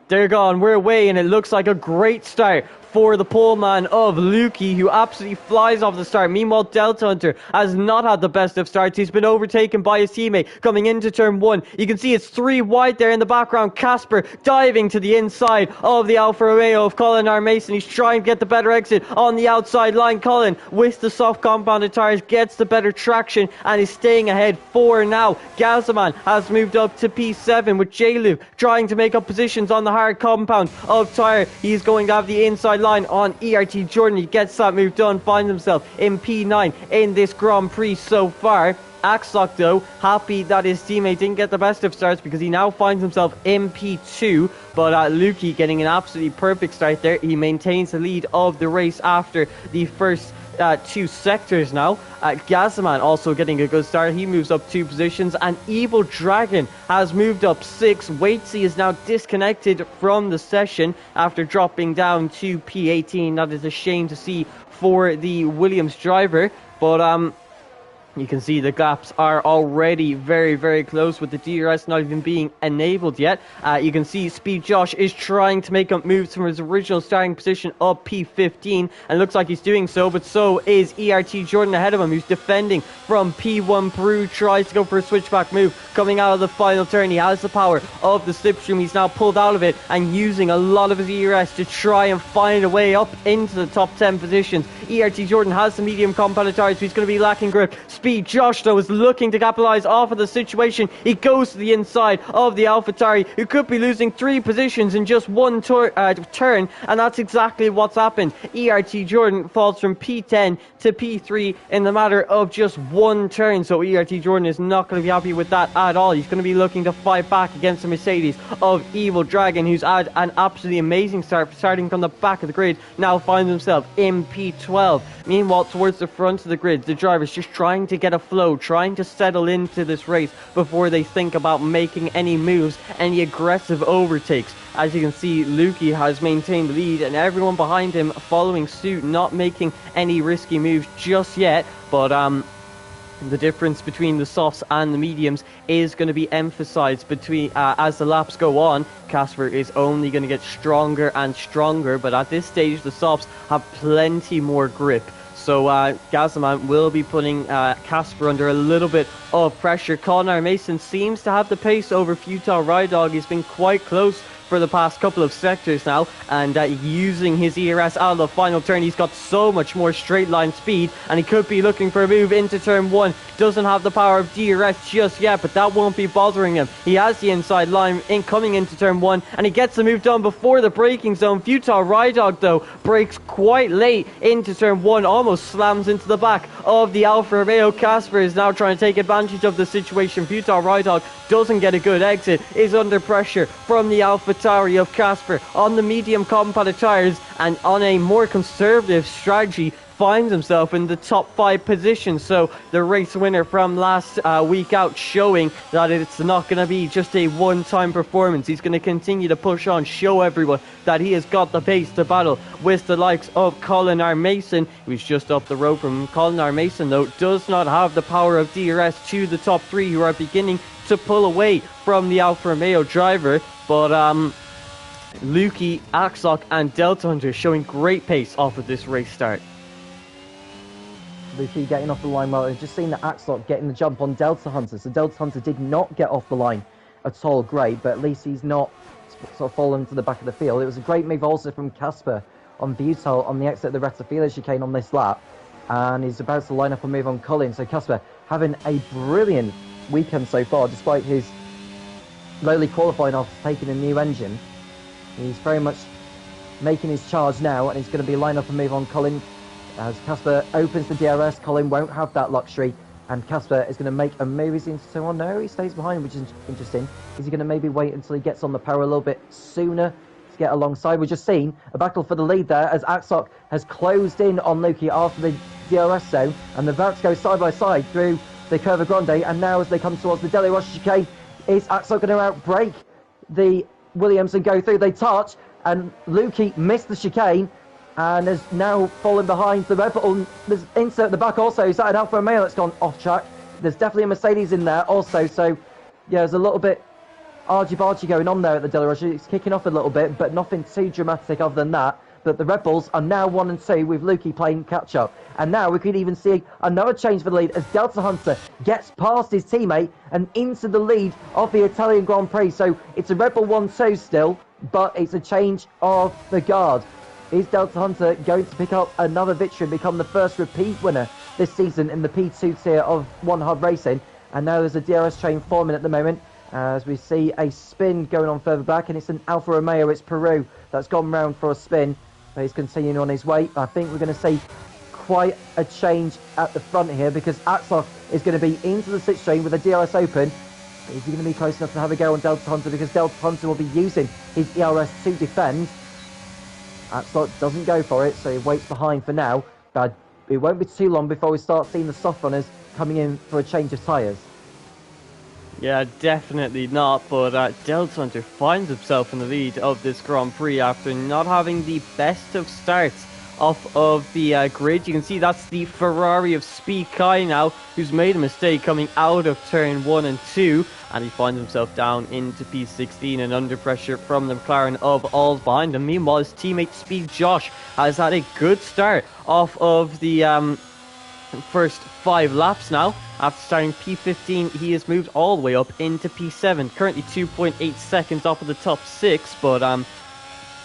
They're gone, we're away, and it looks like a great start for the pole man of Lukey, who absolutely flies off the start. Meanwhile, Delta Hunter has not had the best of starts. He's been overtaken by his teammate coming into turn 1. You can see it's 3 wide there in the background. Casper diving to the inside of the Alfa Romeo of Colin R. Mason. He's trying to get the better exit on the outside line. Colin, with the soft compounded tyres, gets the better traction and is staying ahead for now. Gazaman has moved up to P7 with J-Luke trying to make up positions on the hard compound of tyre. He's going to have the inside line on ERT. Jordan, he gets that move done, finds himself in P9 in this Grand Prix so far. Axlock, though, happy that his teammate didn't get the best of starts because he now finds himself in P2. But Lukey getting an absolutely perfect start there. He maintains the lead of the race after the first 2 sectors now. Gazaman also getting a good start. He moves up 2 positions, and Evil Dragon has moved up 6. Waitsy is now disconnected from the session after dropping down to P18. That is a shame to see for the Williams driver, but you can see the gaps are already very, very close with the DRS not even being enabled yet. You can see Speed Josh is trying to make up moves from his original starting position of P15, and looks like he's doing so, but so is ERT Jordan ahead of him, who's defending from P1. Peru tries to go for a switchback move coming out of the final turn. He has the power of the slipstream. He's now pulled out of it and using a lot of his ERS to try and find a way up into the top 10 positions. ERT Jordan has the medium compounded tires, so he's going to be lacking grip. Speed Josh, though, is looking to capitalize off of the situation. He goes to the inside of the AlphaTauri, who could be losing 3 positions in just one turn, and that's exactly what's happened. ERT Jordan falls from P10 to P3 in the matter of just 1 turn, so ERT Jordan is not going to be happy with that at all. He's going to be looking to fight back against the Mercedes of Evil Dragon, who's had an absolutely amazing start, starting from the back of the grid, now finds himself in P12. Meanwhile, towards the front of the grid, the driver's just trying to get a flow, trying to settle into this race before they think about making any moves, any aggressive overtakes. As you can see, Lukey has maintained the lead and everyone behind him following suit, not making any risky moves just yet, but the difference between the softs and the mediums is going to be emphasized between as the laps go on. Casper is only going to get stronger and stronger, but at this stage the softs have plenty more grip. So Gazaman will be putting Casper under a little bit of pressure. Colin Mason seems to have the pace over Futile Rydog. He's been quite close for the past couple of sectors now, and using his ERS out of the final turn, he's got so much more straight line speed, and he could be looking for a move into turn 1. Doesn't have the power of DRS just yet, but that won't be bothering him. He has the inside line coming into turn 1, and he gets the move done before the braking zone. Futile Rydog, though, brakes quite late into turn 1, almost slams into the back of the Alfa Romeo. Casper is now trying to take advantage of the situation. Futile Rydog doesn't get a good exit, is under pressure from the AlphaTauri of Casper on the medium compounded tires, and on a more conservative strategy finds himself in the top 5 positions. So the race winner from last week out, showing that it's not going to be just a one-time performance. He's going to continue to push on, show everyone that he has got the pace to battle with the likes of Colin R. Mason, who's just up the road from Colin R. Mason, though, does not have the power of DRS to the top 3, who are beginning to pull away from the Alfa Romeo driver. But Lukey, Axlock and Delta Hunter showing great pace off of this race start. Lukey getting off the line well. We've just seen the Axlock getting the jump on Delta Hunter. So Delta Hunter did not get off the line at all. Great, but at least he's not sort of fallen to the back of the field. It was a great move also from Casper on Butel on the exit of the Retafila chicane on this lap. And he's about to line up a move on Colin. So Casper having a brilliant weekend so far, despite his lowly qualifying after taking a new engine. He's very much making his charge now, and he's going to be line up a move on Colin. As Casper opens the DRS, Colin won't have that luxury, and Casper is going to make a move. He's into 2-1. No, he stays behind, which is interesting. Is he going to maybe wait until he gets on the power a little bit sooner to get alongside? We've just seen a battle for the lead there as Axlock has closed in on Lukey after the DRS zone, and the Varks go side by side through the Curva Grande, and now as they come towards the Deli Roche chicane, is Axlock going to outbrake the Williams and go through? They touch, and Lukey missed the chicane and has now fallen behind the Red Bull. There's insert at the back also. Is that an Alfa Romeo that's gone off track? There's definitely a Mercedes in there also. So yeah, there's a little bit argy-bargy going on there at the Deli Roche. It's kicking off a little bit, but nothing too dramatic other than that. But the Red Bulls are now 1 and 2 with Lukey playing catch-up. And now we could even see another change for the lead as Delta Hunter gets past his teammate and into the lead of the Italian Grand Prix. So it's a Red Bull 1-2 still, but it's a change of the guard. Is Delta Hunter going to pick up another victory and become the first repeat winner this season in the P2 tier of One Hub Racing? And now there's a DRS train forming at the moment as we see a spin going on further back, and it's an Alfa Romeo. It's Peru that's gone round for a spin, but he's continuing on his way. I think we're going to see quite a change at the front here, because Axoc is going to be into the slipstream with the DRS open. But is he going to be close enough to have a go on Delta Hunter? Because Delta Hunter will be using his ERS to defend. Axoc doesn't go for it, so he waits behind for now. But it won't be too long before we start seeing the soft runners coming in for a change of tyres. Yeah, definitely not, but Delta Hunter finds himself in the lead of this Grand Prix after not having the best of starts off of the grid. You can see that's the Ferrari of Speed Kai now, who's made a mistake coming out of turn 1 and 2, and he finds himself down into P16 and under pressure from the McLaren of Alls behind him. Meanwhile, his teammate Speed Josh has had a good start off of the first 5 laps now. After starting P15, he has moved all the way up into P7, currently 2.8 seconds off of the top 6, but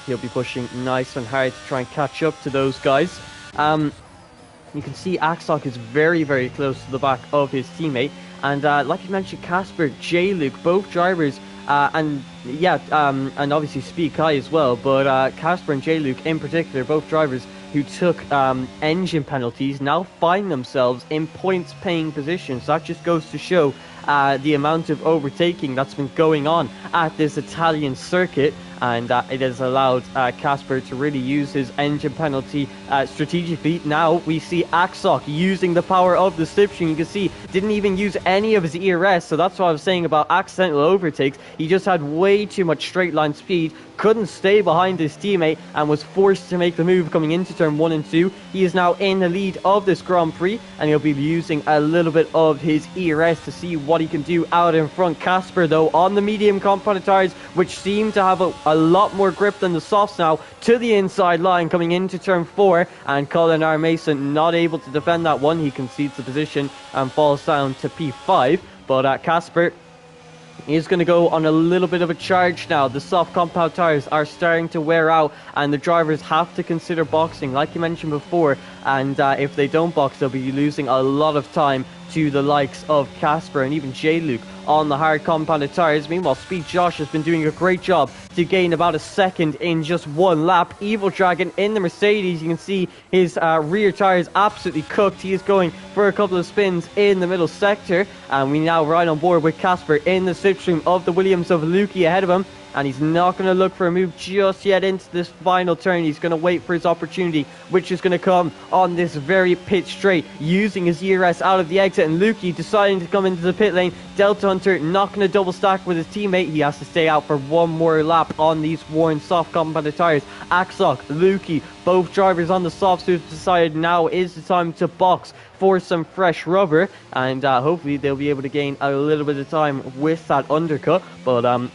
he'll be pushing nice and hard to try and catch up to those guys. You can see Axoc is very, very close to the back of his teammate, and like you mentioned, Casper, J-Luke, both drivers, and obviously Speed Kai as well, but Casper and J-Luke in particular, both drivers who took engine penalties, now find themselves in points paying positions. So that just goes to show the amount of overtaking that's been going on at this Italian circuit, and it has allowed Casper to really use his engine penalty strategically. Now we see Axoc using the power of the slipstream. You can see didn't even use any of his ERS, so that's what I was saying about accidental overtakes. He just had way too much straight line speed, couldn't stay behind his teammate, and was forced to make the move coming into turn 1 and 2. He is now in the lead of this Grand Prix, and he'll be using a little bit of his ERS to see what he can do out in front. Casper, though, on the medium compound tires, which seem to have a lot more grip than the softs now, to the inside line coming into turn 4, and Colin R. Mason not able to defend that one. He concedes the position and falls down to P5, but Casper is going to go on a little bit of a charge now. The soft compound tires are starting to wear out, and the drivers have to consider boxing, like you mentioned before, and if they don't box, they'll be losing a lot of time to the likes of Casper and even J-Luke on the hard compounded tires. Meanwhile, Speed Josh has been doing a great job to gain about a second in just 1 lap. Evil Dragon in the Mercedes, you can see his rear tires absolutely cooked. He is going for a couple of spins in the middle sector, and we now ride on board with Casper in the slipstream of the Williams of Lukey ahead of him. And he's not going to look for a move just yet into this final turn. He's going to wait for his opportunity, which is going to come on this very pit straight, using his ERS out of the exit. And Lukey deciding to come into the pit lane. Delta Hunter not going to double stack with his teammate. He has to stay out for 1 more lap on these worn soft compounded tires. Axoc, Lukey, both drivers on the softs who've decided now is the time to box for some fresh rubber. And hopefully they'll be able to gain a little bit of time with that undercut. But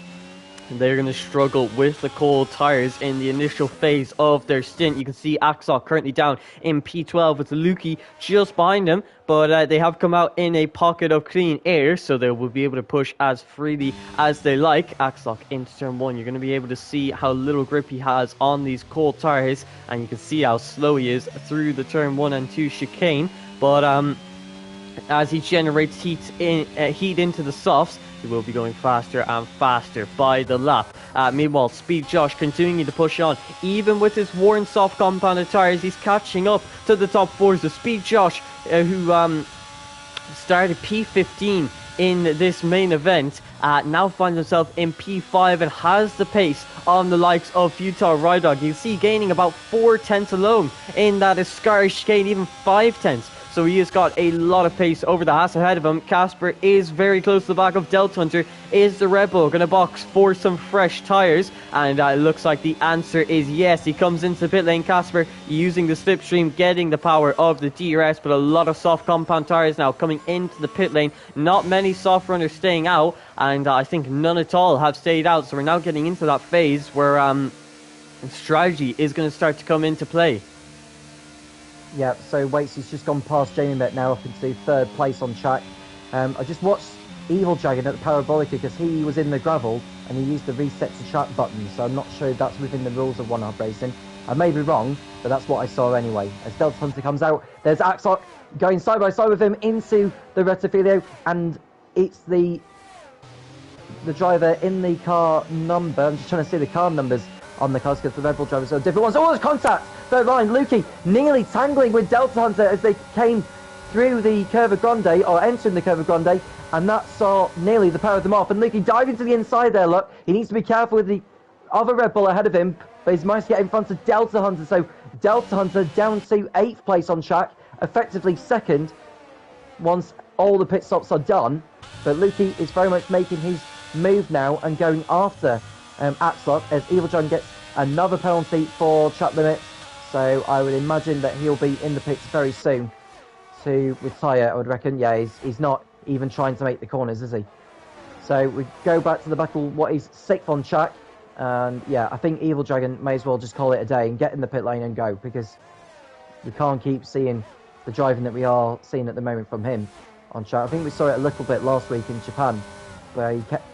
they're going to struggle with the cold tires in the initial phase of their stint. You can see Axoc currently down in P12 with Lukey just behind him, but they have come out in a pocket of clean air, so they will be able to push as freely as they like. Axoc into turn 1, you're going to be able to see how little grip he has on these cold tires, and you can see how slow he is through the turn 1 and 2 chicane. But as he generates heat into the softs, he will be going faster and faster by the lap. Meanwhile, Speed Josh continuing to push on. Even with his worn soft compounded tires, he's catching up to the top 4s. The Speed Josh, who started P15 in this main event, now finds himself in P5 and has the pace on the likes of Futile Rydog. You can see gaining about 4 tenths alone in that Ascari chicane, even 5 tenths. So he has got a lot of pace over the Haas ahead of him. Casper is very close to the back of Delta Hunter. Is the Red Bull going to box for some fresh tyres? And it looks like the answer is yes. He comes into the pit lane, Casper, using the slipstream, getting the power of the DRS, but a lot of soft compound tyres now coming into the pit lane. Not many soft runners staying out, and I think none at all have stayed out. So we're now getting into that phase where strategy is going to start to come into play. Yeah, so Waits has just gone past Jamie Met now up into 3rd place on track. I just watched Evil Dragon at the Parabolica because he was in the gravel and he used the reset to track button, so I'm not sure if that's within the rules of one-hub racing. I may be wrong, but that's what I saw anyway. As Delta Hunter comes out, there's Axoc going side by side with him into the Rettifilio, and it's the driver in the car number. I'm just trying to see the car numbers on the cars because the Red Bull drivers are different ones. Oh, there's contact! third line. Lukey nearly tangling with Delta Hunter as they came through the Curva Grande, or entering the Curva Grande, and that saw nearly the pair of them off. And Lukey diving to the inside there, look. He needs to be careful with the other Red Bull ahead of him, but he's managed to get in front of Delta Hunter. So Delta Hunter down to 8th place on track, effectively second once all the pit stops are done. But Lukey is very much making his move now and going after Axlock as Evil Dragon gets another penalty for track limits. So I would imagine that he'll be in the pits very soon to retire, I would reckon. Yeah, he's not even trying to make the corners, is he? So we go back to the battle, what is 6th on track. And yeah, I think Evil Dragon may as well just call it a day and get in the pit lane and go, because we can't keep seeing the driving that we are seeing at the moment from him on track. I think we saw it a little bit last week in Japan, where he kept,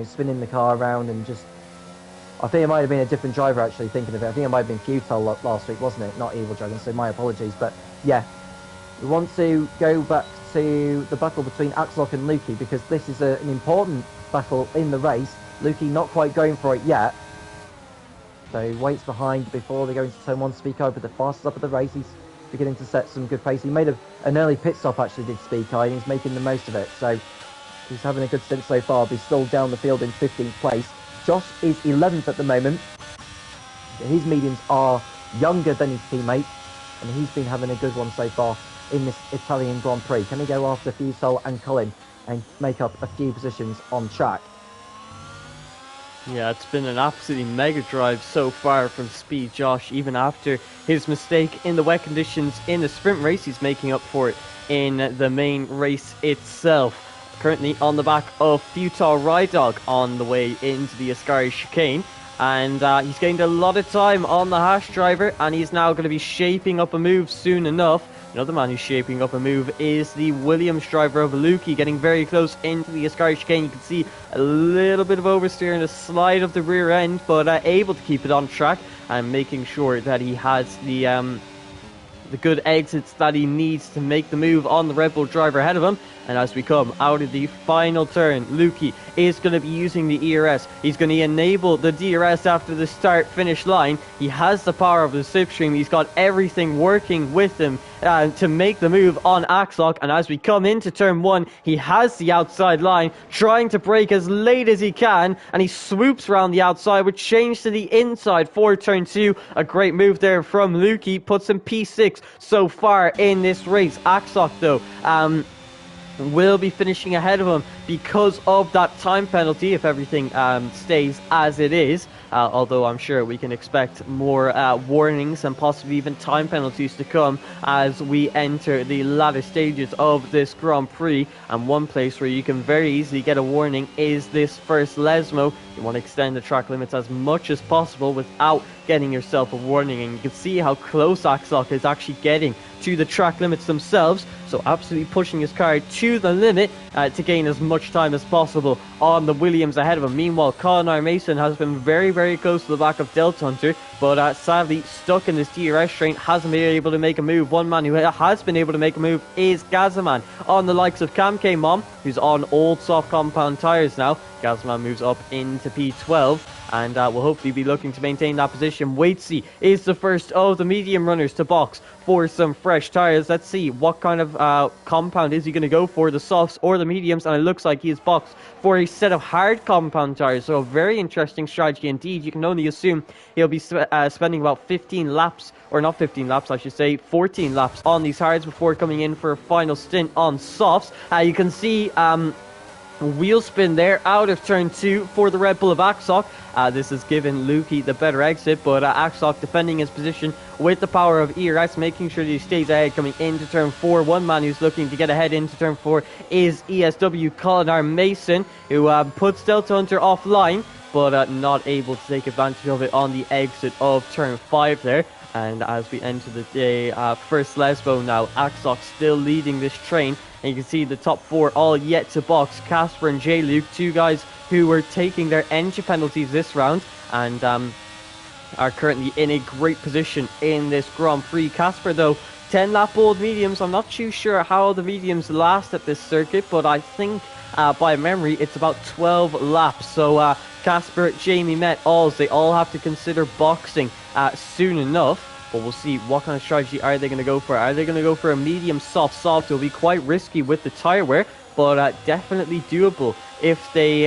spinning the car around and just... I think it might have been a different driver, actually, thinking of it. I think it might have been Futile last week, wasn't it? Not Evil Dragon, so my apologies. But yeah, we want to go back to the battle between Axlock and Lukey, because this is an important battle in the race. Lukey not quite going for it yet, so he waits behind before they go into turn 1. Speak over the fastest up of the race. He's beginning to set some good pace. He made an early pit stop, actually, did Speak and he's making the most of it. So he's having a good stint so far, but he's still down the field in 15th place. Josh is 11th at the moment. His mediums are younger than his teammate, and he's been having a good one so far in this Italian Grand Prix. Can he go after Futile and Colin and make up a few positions on track? Yeah, it's been an absolutely mega drive so far from Speed Josh. Even after his mistake in the wet conditions in the sprint race, he's making up for it in the main race itself. Currently on the back of Futile Ride Dog on the way into the Ascari chicane. And he's gained a lot of time on the Hash driver, and he's now going to be shaping up a move soon enough. Another man who's shaping up a move is the Williams driver of Lukey, getting very close into the Ascari chicane. You can see a little bit of oversteer and a slide of the rear end, but able to keep it on track and making sure that he has the good exits that he needs to make the move on the Red Bull driver ahead of him. And as we come out of the final turn, Lukey is going to be using the ERS. He's going to enable the DRS after the start-finish line. He has the power of the slipstream. He's got everything working with him to make the move on Axlock. And as we come into turn 1, he has the outside line, trying to brake as late as he can. And he swoops around the outside with change to the inside for turn 2. A great move there from Lukey. Puts him P6 so far in this race. Axlock, though, will be finishing ahead of him because of that time penalty if everything stays as it is. Although I'm sure we can expect more warnings and possibly even time penalties to come as we enter the latter stages of this Grand Prix. And one place where you can very easily get a warning is this first Lesmo. You want to extend the track limits as much as possible without getting yourself a warning. And you can see how close Axlock is actually getting to the track limits themselves. So absolutely pushing his car to the limit to gain as much time as possible on the Williams ahead of him. Meanwhile, Colin Mason has been very, very close to the back of Delta Hunter, but sadly stuck in this DRS train, hasn't been able to make a move. One man who has been able to make a move is Gazaman on the likes of Cam K Mom, who's on old soft compound tyres now. Gazaman moves up into P12 and will hopefully be looking to maintain that position. Waitsy is the first of the medium runners to box for some fresh tyres. Let's see what kind of compound is he going to go for, the softs or the mediums, and it looks like he is boxed for a set of hard compound tyres. So a very interesting strategy indeed. You can only assume he'll be spending about 15 laps, or not 15 laps I should say, 14 laps on these hards before coming in for a final stint on softs. You can see wheel spin there out of turn 2 for the Red Bull of Axlock. This has given Lukey the better exit, but Axlock defending his position with the power of ERS, making sure that he stays ahead coming into turn 4. One man who's looking to get ahead into turn 4 is ESW Colin Mason, who puts Delta Hunter offline, but not able to take advantage of it on the exit of turn 5 there. And as we enter the day, first Lesbo now, Axlock still leading this train. And you can see the top 4 all yet to box. Casper and J Luke, two guys who were taking their entry penalties this round and are currently in a great position in this Grand Prix. Casper, though, 10 lap old mediums. I'm not too sure how the mediums last at this circuit, but I think by memory it's about 12 laps. So Casper, Jamie, Met, Alls, they all have to consider boxing soon enough. but we'll see what kind of strategy are they going to go for. Are they going to go for a medium soft? It'll be quite risky with the tire wear, but definitely doable if they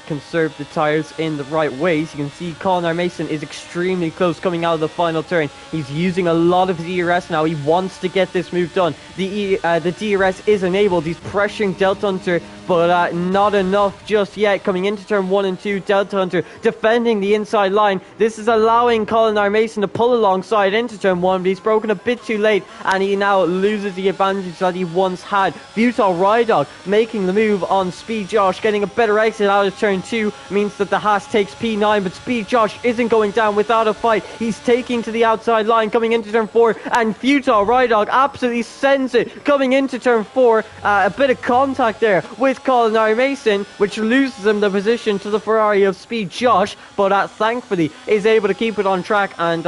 conserve the tires in the right ways. You can see Colin Mason is extremely close coming out of the final turn. He's using a lot of his ERS now. He wants to get this move done. The DRS is enabled. He's pressuring Delta Hunter, but not enough just yet. Coming into turn 1 and 2, Delta Hunter defending the inside line. This is allowing Colin Mason to pull alongside into turn 1, but he's broken a bit too late, and he now loses the advantage that he once had. Futile Rydog making the move on Speed Josh, getting a better exit out of turn 2 means that the Haas takes P9, but Speed Josh isn't going down without a fight. He's taking to the outside line coming into turn 4, and Futile Rydog absolutely sends it coming into turn 4. A bit of contact there with Colin Mason, which loses him the position to the Ferrari of Speed Josh, but thankfully is able to keep it on track, and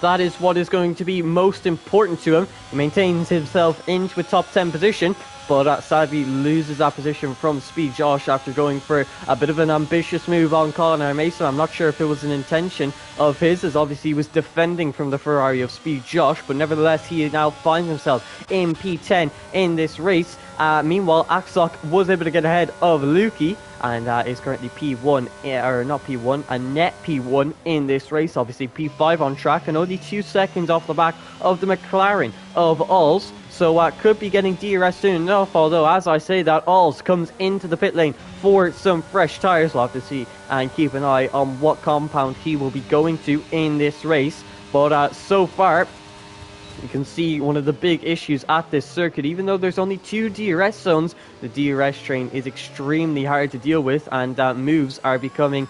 that is what is going to be most important to him. He maintains himself into a top 10 position, but sadly loses that position from Speed Josh after going for a bit of an ambitious move on Colin Mason. I'm not sure if it was an intention of his, as obviously he was defending from the Ferrari of Speed Josh, but nevertheless he now finds himself in P10 in this race. Meanwhile, Axlock was able to get ahead of Lukey, and is currently P1, or not P1, a net P1 in this race. Obviously P5 on track, and only 2 seconds off the back of the McLaren of Alls. So could be getting DRS soon enough, although as I say that, Alls comes into the pit lane for some fresh tyres. We'll have to see and keep an eye on what compound he will be going to in this race. But so far, you can see one of the big issues at this circuit. Even though there's only 2 DRS zones, the DRS train is extremely hard to deal with, and moves are becoming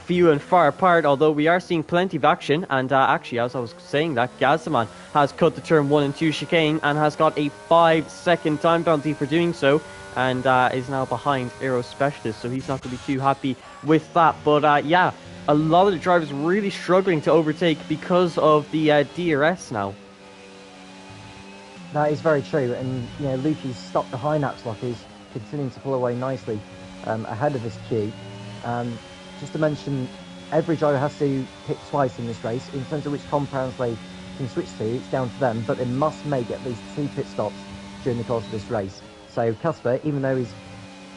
few and far apart, although we are seeing plenty of action. And actually, as I was saying that, Gazzaman has cut the turn 1 and 2 chicane and has got a 5-second time penalty for doing so, and is now behind Aero Specialist, so he's not going to be too happy with that. But yeah, a lot of the drivers really struggling to overtake because of the DRS now. That is very true, and you know, Lukey's stopped behind Axlock is continuing to pull away nicely ahead of this queue. Just to mention, every driver has to pit twice in this race. In terms of which compounds they can switch to, it's down to them, but they must make at least 2 pit stops during the course of this race. So Casper, even though he's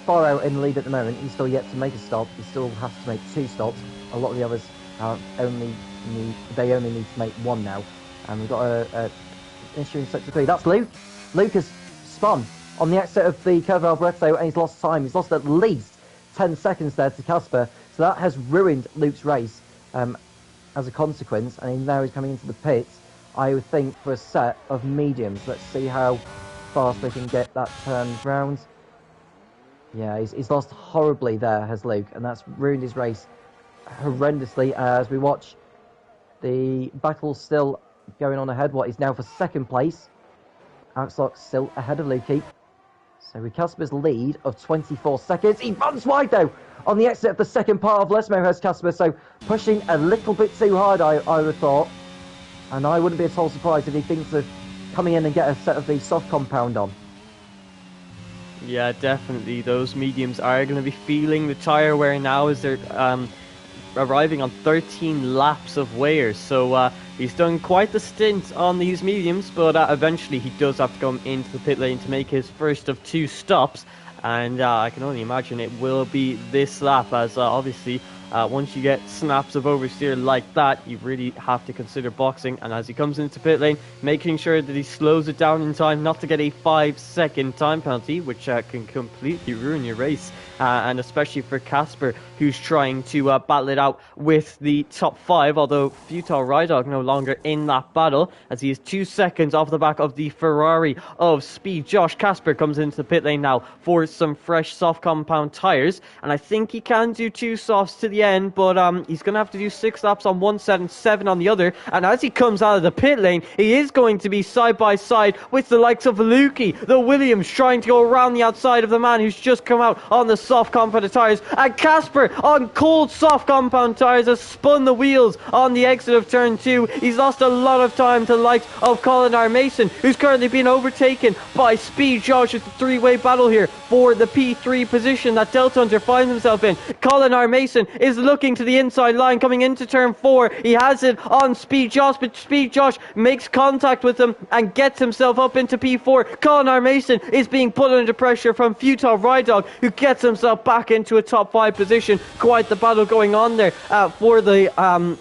far out in the lead at the moment, he's still yet to make a stop. He still has to make 2 stops. A lot of the others only need to make 1 now, and we've got a issue in sector 3. That's Luke. Luke has spun on the exit of the Curve Alberto, and he's lost time. He's lost at least 10 seconds there to Casper, so that has ruined Luke's race as a consequence, and now he's coming into the pits, I would think, for a set of mediums. Let's see how fast they can get that turned round. Yeah, he's lost horribly there, has Luke, and that's ruined his race horrendously. As we watch the battle still going on ahead, what is now for second place. Axlock still ahead of Lukey. So with Casper's lead of 24 seconds, he runs wide though on the exit of the second part of Lesmo has Casper, so pushing a little bit too hard, I would have thought. And I wouldn't be at all surprised if he thinks of coming in and get a set of the soft compound on. Yeah, definitely. Those mediums are going to be feeling the tyre wear now as they're arriving on 13 laps of wear. So he's done quite the stint on these mediums, but eventually he does have to come into the pit lane to make his first of 2 stops. And I can only imagine it will be this lap, as obviously once you get snaps of oversteer like that, you really have to consider boxing. And as he comes into pit lane, making sure that he slows it down in time not to get a 5-second time penalty, which can completely ruin your race. And especially for Casper, who's trying to battle it out with the top 5, although Futile Rydog no longer in that battle, as he is 2 seconds off the back of the Ferrari of Speed Josh. Casper comes into the pit lane now for some fresh soft compound tyres, and I think he can do 2 softs to the end, but he's going to have to do 6 laps on one set and 7 on the other. And as he comes out of the pit lane, he is going to be side by side with the likes of Lukey, the Williams, trying to go around the outside of the man who's just come out on the soft compound tyres, and Casper on cold soft compound tyres has spun the wheels on the exit of turn 2. He's lost a lot of time to the likes of Colin Mason, who's currently being overtaken by Speed Josh. It's a 3-way battle here for the P3 position that Delta Hunter finds himself in. Colin Mason is is looking to the inside line coming into turn 4. He has it on Speed Josh, but Speed Josh makes contact with him and gets himself up into P4. Connor Mason is being put under pressure from Futile Rydog, who gets himself back into a top 5 position. Quite the battle going on there for the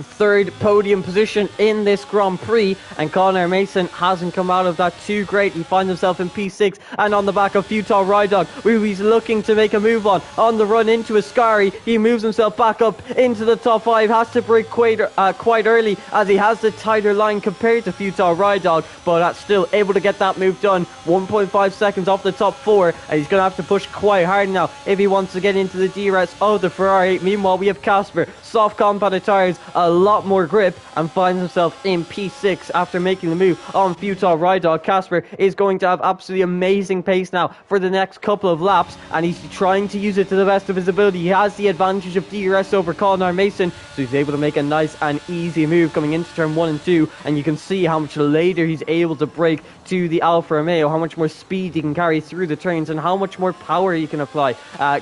third podium position in this Grand Prix, and Connor Mason hasn't come out of that too great. He finds himself in P6 and on the back of Futile Rydog, who he's looking to make a move on the run into Ascari. He moves himself back up into the top 5, has to break quite early as he has the tighter line compared to Futile Rydog, but still able to get that move done. 1.5 seconds off the top 4, and he's going to have to push quite hard now if he wants to get into the DRS of the Ferrari. Meanwhile, we have Casper, soft compounded tires, a lot more grip, and finds himself in P6 after making the move on Futile Rydog. Casper is going to have absolutely amazing pace now for the next couple of laps, and he's trying to use it to the best of his ability. He has the advantage of DRS over Connor Mason, so he's able to make a nice and easy move coming into turn 1 and 2, and you can see how much later he's able to brake to the Alfa Romeo, how much more speed he can carry through the turns, and how much more power he can apply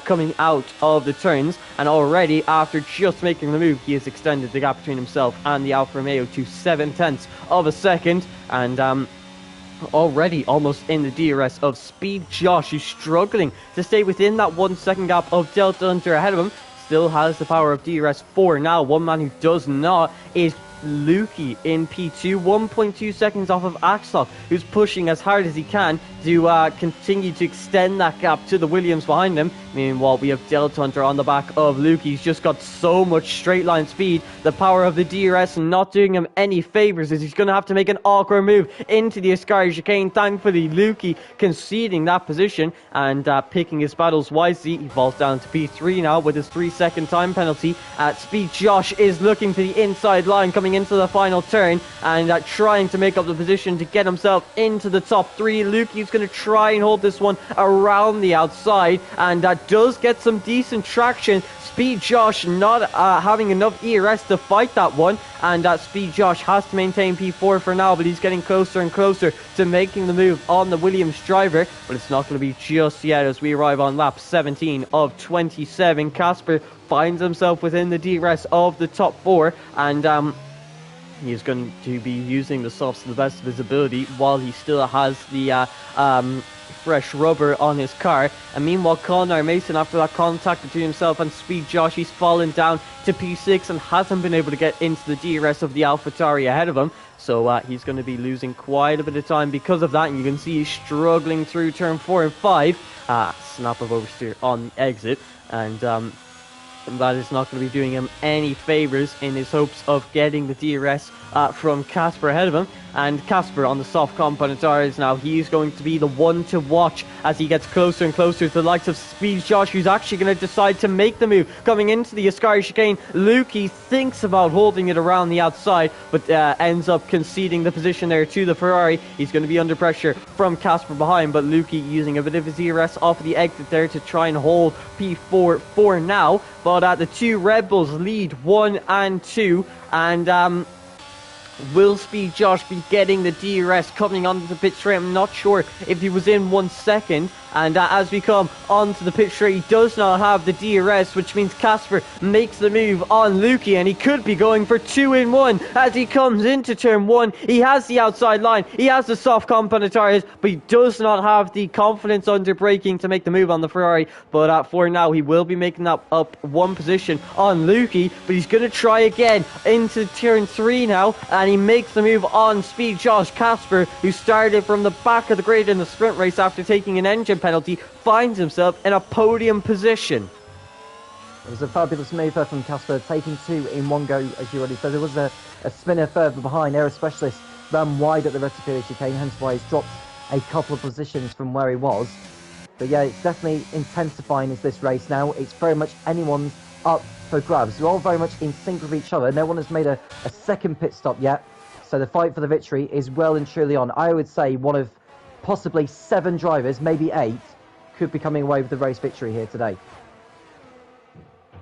coming out of the turns. And already, after just making the move, he has extended the gap between himself and the Alfa Romeo to 0.7 of a second, and already almost in the DRS of Speed Josh, who's struggling to stay within that 1 second gap of Delta Hunter ahead of him. Still has the power of DRS 4 now. One man who does not is Lukey in P2, 1.2 seconds off of Axel, who's pushing as hard as he can to continue to extend that gap to the Williams behind him. Meanwhile, we have Delta Hunter on the back of Lukey. He's just got so much straight line speed. The power of the DRS not doing him any favours, as he's going to have to make an awkward move into the Ascari chicane. Thankfully, Lukey conceding that position and picking his battles wisely. He falls down to P3 now with his 3-second time penalty. Speed Josh is looking to the inside line coming into the final turn and trying to make up the position to get himself into the top 3. Lukey's going to try and hold this one around the outside, and does get some decent traction. Speed Josh not having enough ERS to fight that one, and Speed Josh has to maintain P4 for now, but he's getting closer and closer to making the move on the Williams driver, but it's not going to be just yet as we arrive on lap 17 of 27. Casper finds himself within the DRS of the top 4, and he is going to be using the softs to the best of his ability while he still has the fresh rubber on his car. And meanwhile, Connor Mason, after that contact between himself and Speed Josh, he's fallen down to P6 and hasn't been able to get into the DRS of the AlphaTauri ahead of him. So he's going to be losing quite a bit of time because of that, and you can see he's struggling through turn 4 and 5. Snap of oversteer on the exit, and that is not going to be doing him any favours in his hopes of getting the DRS from Casper ahead of him. And Casper on the soft compounded tires now, he's going to be the one to watch as he gets closer and closer to the likes of Speed Josh, who's actually going to decide to make the move coming into the Ascari chicane. Lukey thinks about holding it around the outside, but ends up conceding the position there to the Ferrari. He's going to be under pressure from Casper behind, but Lukey using a bit of his ERS off the exit there to try and hold P4 for now. But the two Red Bulls lead 1 and 2, and will Speed Josh be getting the DRS coming onto the pit straight? I'm not sure if he was in 1 second. And as we come onto the pit straight, he does not have the DRS, which means Casper makes the move on Lukey, and he could be going for 2 in 1 as he comes into turn 1. He has the outside line, he has the soft compounded tires, but he does not have the confidence under braking to make the move on the Ferrari. But for now, he will be making that up 1 position on Lukey, but he's going to try again into turn 3 now, and he makes the move on Speed Josh. Casper, who started from the back of the grid in the sprint race after taking an engine penalty, finds himself in a podium position. It was a fabulous move from Casper, taking 2 in 1 go, as you already said. There was a spinner further behind. Aero Specialist ran wide at the Reticule chicane, hence why he's dropped a couple of positions from where he was. But yeah, it's definitely intensifying as this race now. It's very much anyone's up for grabs. They're all very much in sync with each other. No one has made a second pit stop yet, so the fight for the victory is well and truly on. I would say one of possibly 7 drivers, maybe 8, could be coming away with the race victory here today.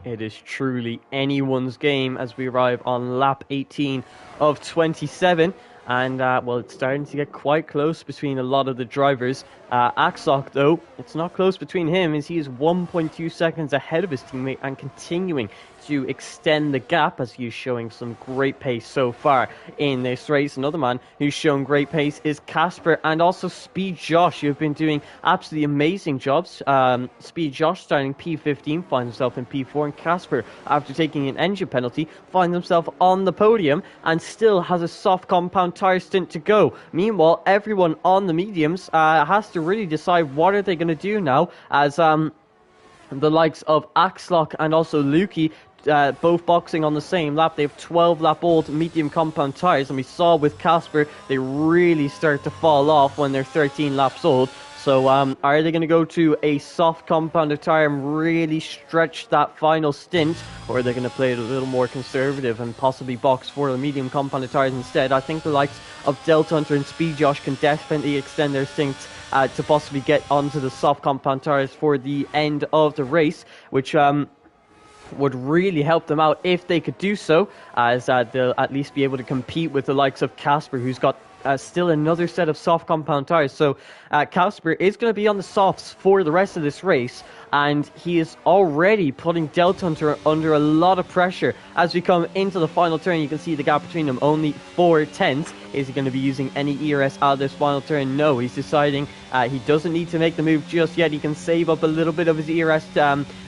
It is truly anyone's game as we arrive on lap 18 of 27. And, well, it's starting to get quite close between a lot of the drivers. Axlock, though, it's not close between him, as he is 1.2 seconds ahead of his teammate and continuing to extend the gap, as he is showing some great pace so far in this race. Another man who's shown great pace is Casper and also Speed Josh, who have been doing absolutely amazing jobs. Speed Josh starting P15 finds himself in P4, and Casper, after taking an engine penalty, finds himself on the podium and still has a soft compound tyre stint to go. Meanwhile, everyone on the mediums has to really decide what are they going to do now, as the likes of Axlock and also Lukey both boxing on the same lap. They have 12 lap old medium compound tyres, and we saw with Casper they really start to fall off when they're 13 laps old. So are they going to go to a soft compounded tyre and really stretch that final stint, or are they going to play it a little more conservative and possibly box for the medium compounded tyres instead? I think the likes of Delta Hunter and Speed Josh can definitely extend their stints to possibly get onto the soft compound tyres for the end of the race, which would really help them out if they could do so, as they'll at least be able to compete with the likes of Casper, who's got still another set of soft compound tyres. So Casper is going to be on the softs for the rest of this race, and he is already putting Delta Hunter under a lot of pressure. As we come into the final turn, you can see the gap between them, only 4 tenths. Is he going to be using any ERS out of this final turn? No, he's deciding he doesn't need to make the move just yet. He can save up a little bit of his ERS,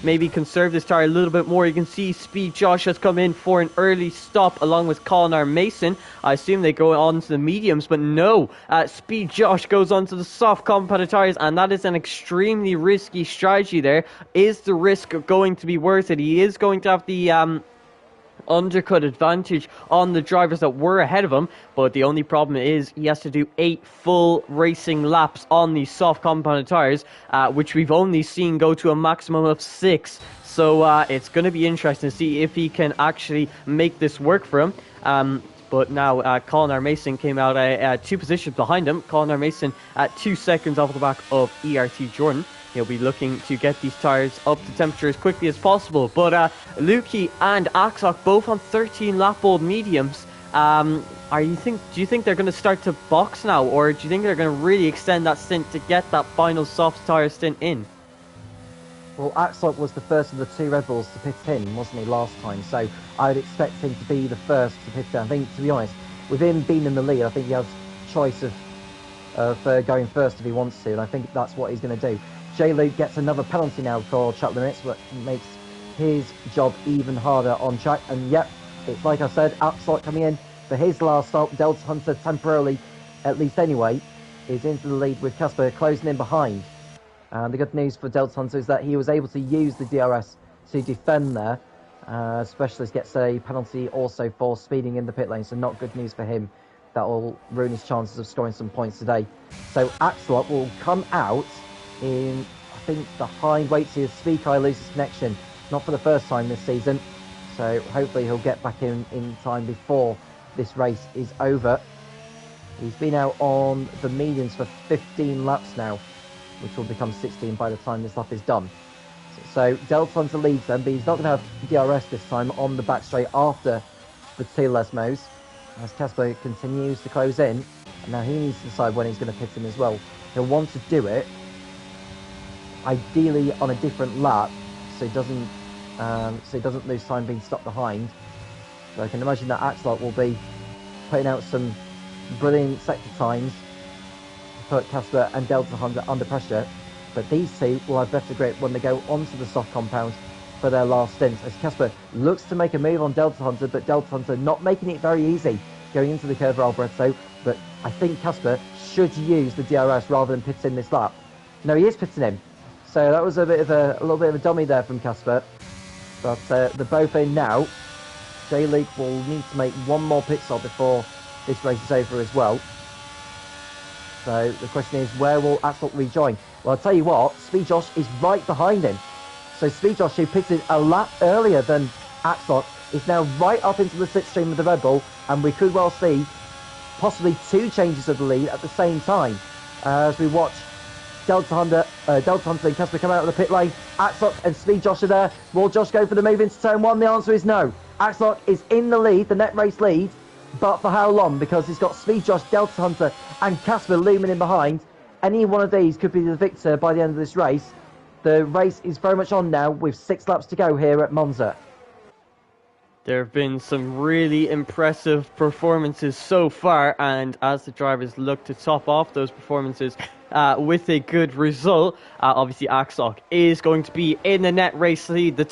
maybe conserve this tyre a little bit more. You can see Speed Josh has come in for an early stop along with Colin Mason. I assume they go on to the mediums, but no, Speed Josh goes on to the soft compounded tyres, and that is an extremely risky strategy there. Is the risk going to be worth it? He is going to have the undercut advantage on the drivers that were ahead of him, but the only problem is he has to do 8 full racing laps on these soft compounded tyres, which we've only seen go to a maximum of 6. So it's going to be interesting to see if he can actually make this work for him. But now Colin Mason came out 2 positions behind him. Colin Mason at 2 seconds off the back of ERT Jordan. He'll be looking to get these tyres up to temperature as quickly as possible. But Lukey and Axlock both on 13 lap old mediums. Do you think they're going to start to box now, or do you think they're going to really extend that stint to get that final soft tyre stint in? Well, Axlock was the first of the 2 Red Bulls to pit in, wasn't he, last time? So I would expect him to be the first to pit in. I think, to be honest, with him being in the lead, I think he has choice of going first if he wants to, and I think that's what he's going to do. J. Luke gets another penalty now for track limits, but makes his job even harder on track. And yep, it's like I said, Axlock coming in for his last stop. Delta Hunter temporarily, at least anyway, is into the lead with Casper closing in behind. And the good news for Delta Hunter is that he was able to use the DRS to defend there. Specialist gets a penalty also for speeding in the pit lane, so not good news for him. That will ruin his chances of scoring some points today. So Axlock will come out in, I think, the hind weights here. Speakai loses connection, not for the first time this season, so hopefully he'll get back in time before this race is over. He's been out on the mediums for 15 laps now, which will become 16 by the time this lap is done. So Delta Hunter leads them, but he's not going to have DRS this time on the back straight after the 2 Lesmos, as Casper continues to close in, and now he needs to decide when he's going to pit in as well. He'll want to do it ideally on a different lap, so he doesn't lose time being stuck behind. So I can imagine that Axlock will be putting out some brilliant sector times to put Casper and Delta Hunter under pressure, but these 2 will have better grip when they go onto the soft compound for their last stint, as Casper looks to make a move on Delta Hunter, but Delta Hunter not making it very easy going into the curve of Alberto. But I think Casper should use the DRS rather than pit in this lap. No, he is pitting in. So that was a little bit of a dummy there from Casper. But they're both in now. J. Luke will need to make one more pit stop before this race is over as well. So the question is, where will Axlock rejoin? Well, I'll tell you what, Speed Josh is right behind him. So Speed Josh, who pitted a lap earlier than Axlock, is now right up into the slipstream of the Red Bull, and we could well see possibly 2 changes of the lead at the same time as we watch Delta Hunter and Casper come out of the pit lane. Axlock and Speed Josh are there. Will Josh go for the move into turn 1? The answer is no. Axlock is in the lead, the net race lead, but for how long? Because he's got Speed Josh, Delta Hunter, and Casper looming in behind. Any one of these could be the victor by the end of this race. The race is very much on now with 6 laps to go here at Monza. There have been some really impressive performances so far, and as the drivers look to top off those performances with a good result, obviously Axok is going to be in the net race lead. The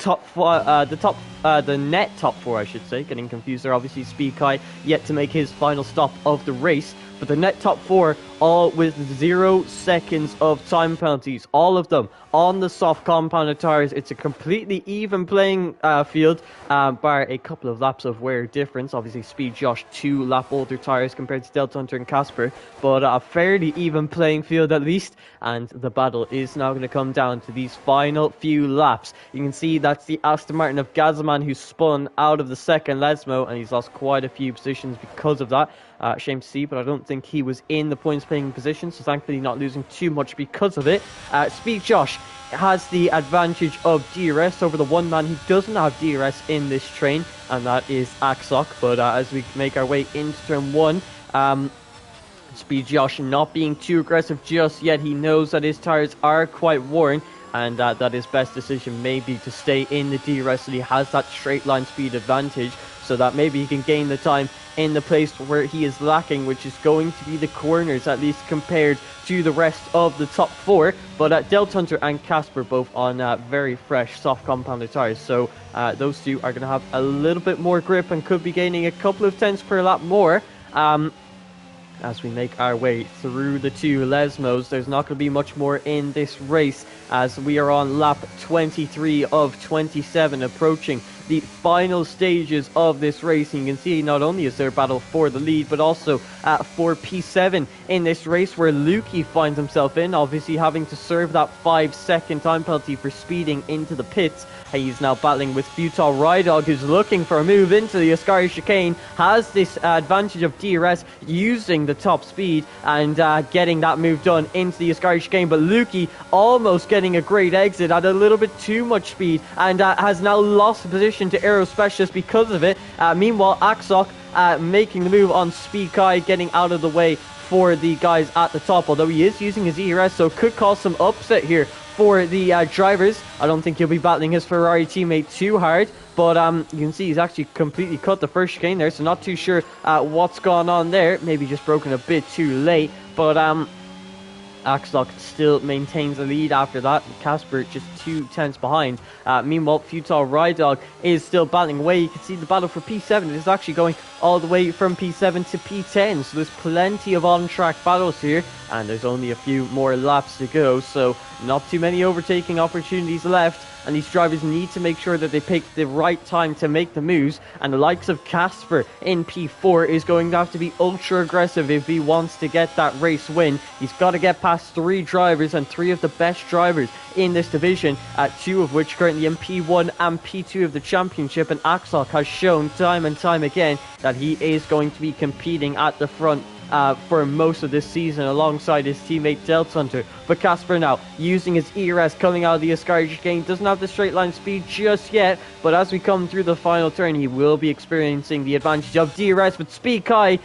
net top 4, I should say. Getting confused there. Obviously, Speed Kai yet to make his final stop of the race. But the net top 4, all with 0 seconds of time penalties. All of them on the soft compounded tyres. It's a completely even playing field, bar a couple of laps of wear difference. Obviously, Speed Josh 2 lap older tyres compared to Delta Hunter and Casper. But a fairly even playing field at least. And the battle is now going to come down to these final few laps. You can see that's the Aston Martin of Gazelman who spun out of the second Lesmo, and he's lost quite a few positions because of that. Shame to see, but I don't think he was in the points playing position, so thankfully not losing too much because of it. Speed Josh has the advantage of DRS over the one man who doesn't have DRS in this train, and that is Axok. But as we make our way into turn 1, Speed Josh not being too aggressive just yet. He knows that his tyres are quite worn, and that his best decision may be to stay in the DRS so he has that straight line speed advantage, so that maybe he can gain the time in the place where he is lacking, which is going to be the corners, at least compared to the rest of the top 4. But Delta Hunter and Casper both on very fresh soft compounded tyres, so those two are going to have a little bit more grip and could be gaining a couple of tenths per lap more. As we make our way through the 2 Lesmos, there's not going to be much more in this race, as we are on lap 23 of 27, approaching the final stages of this race. And you can see not only is there a battle for the lead, but also for P7 in this race, where Lukey finds himself in, obviously having to serve that 5-second time penalty for speeding into the pits. He's now battling with Futile Rydog, who's looking for a move into the Ascari chicane, has this advantage of DRS using the top speed and getting that move done into the Ascari chicane. But Lukey almost getting a great exit at a little bit too much speed, and has now lost the position to Aero Specialist because of it. Meanwhile, Axok making the move on Speed Kai, getting out of the way for the guys at the top, although he is using his ERS, so could cause some upset here for the drivers. I don't think he'll be battling his Ferrari teammate too hard, but you can see he's actually completely cut the first chicane there, so not too sure what's gone on there. Maybe just broken a bit too late, but Axlock still maintains the lead after that. Casper just 2 tenths behind. Meanwhile, Futile Rydog is still battling away. You can see the battle for P7 is actually going all the way from P7 to P10. So there's plenty of on-track battles here, and there's only a few more laps to go. So not too many overtaking opportunities left, and these drivers need to make sure that they pick the right time to make the moves. And the likes of Casper in P4 is going to have to be ultra aggressive if he wants to get that race win. He's got to get past 3 drivers, and 3 of the best drivers in this division, 2 of which currently in P1 and P2 of the championship. And Axlock has shown time and time again that he is going to be competing at the front for most of this season alongside his teammate Delta Hunter. But Casper now using his ERS coming out of the Ascari chicane, doesn't have the straight line speed just yet, but as we come through the final turn he will be experiencing the advantage of DRS. But Speed Kai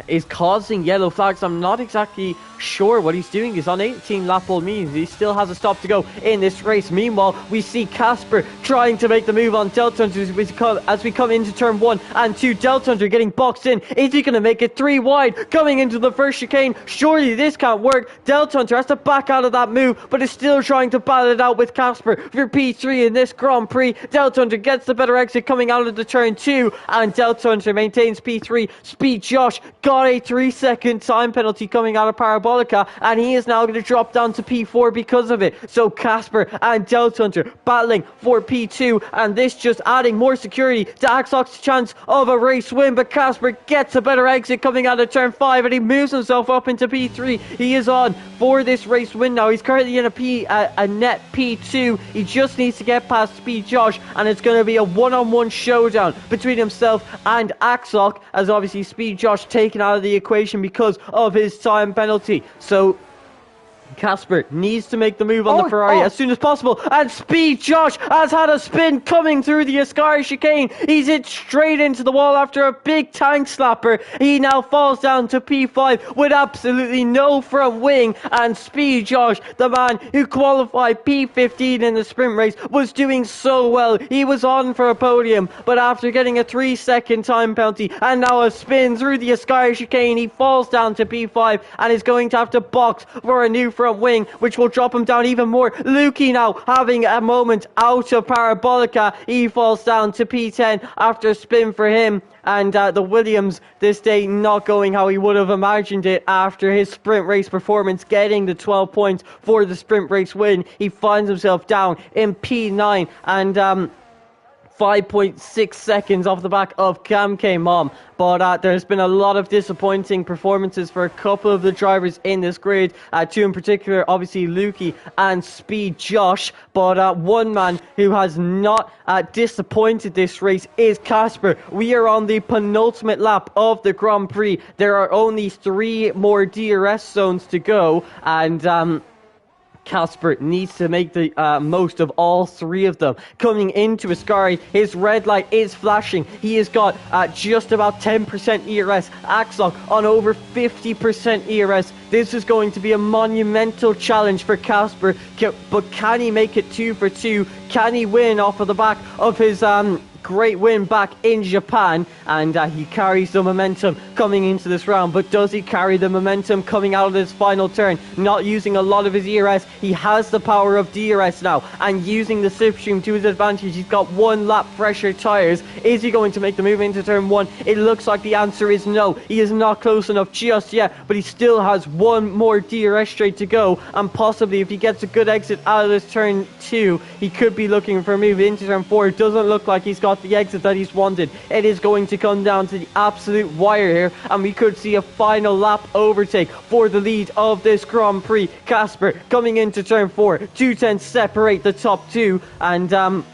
is causing yellow flags. I'm not exactly sure what he's doing. He's on 18 lap old means he still has a stop to go in this race. Meanwhile, we see Casper trying to make the move on Delta Hunter as we come into turn 1 and 2. Delta Hunter getting boxed in. Is he going to make it 3 wide coming into the first chicane? Surely this can't work. Delta Hunter has to back out of that move, but is still trying to battle it out with Casper for P3 in this Grand Prix. Delta Hunter gets the better exit coming out of the turn 2, and Delta Hunter maintains P3. Speed Josh got a 3-second time penalty coming out of Parabolica, and he is now going to drop down to P4 because of it. So Casper and Delta Hunter battling for P2, and this just adding more security to Axlock's chance of a race win. But Casper gets a better exit coming out of turn 5, and he moves himself up into P3. He is on for this race win now. He's currently in a net P2. He just needs to get past Speed Josh, and it's going to be a one-on-one showdown between himself and Axlock, as obviously Speed Josh taken out of the equation because of his time penalty. So Casper needs to make the move on the Ferrari as soon as possible, and Speed Josh has had a spin coming through the Ascari chicane. He's hit straight into the wall after a big tank slapper. He now falls down to P5 with absolutely no front wing, and Speed Josh, the man who qualified P15 in the sprint race, was doing so well. He was on for a podium, but after getting a 3-second time penalty and now a spin through the Ascari chicane, he falls down to P5 and is going to have to box for a new front wing, which will drop him down even more. Lukey now having a moment out of Parabolica. He falls down to P10 after a spin for him. And the Williams this day not going how he would have imagined it after his sprint race performance, getting the 12 points for the sprint race win. He finds himself down in P9 and 5.6 seconds off the back of Cam K-Mom. But there's been a lot of disappointing performances for a couple of the drivers in this grid. Two in particular, obviously Lukey and Speed Josh. But one man who has not disappointed this race is Casper. We are on the penultimate lap of the Grand Prix. There are only 3 more DRS zones to go. And Casper needs to make the most of all 3 of them. Coming into Ascari, his red light is flashing. He has got just about 10% ERS. Axel on over 50% ERS. This is going to be a monumental challenge for Casper. But can he make it 2 for 2? Can he win off of the back of his great win back in Japan? And he carries the momentum coming into this round, but does he carry the momentum coming out of this final turn? Not using a lot of his ERS. He has the power of DRS now, and using the slipstream to his advantage. He's got 1 lap fresher tires. Is he going to make the move into turn 1? It looks like the answer is no. He is not close enough just yet, but he still has 1 more DRS straight to go, and possibly if he gets a good exit out of this turn 2, he could be looking for a move into turn 4. It doesn't look like he's got the exit that he's wanted. It is going to come down to the absolute wire here, and we could see a final lap overtake for the lead of this Grand Prix. Casper coming into turn 4, 210 separate the top 2, and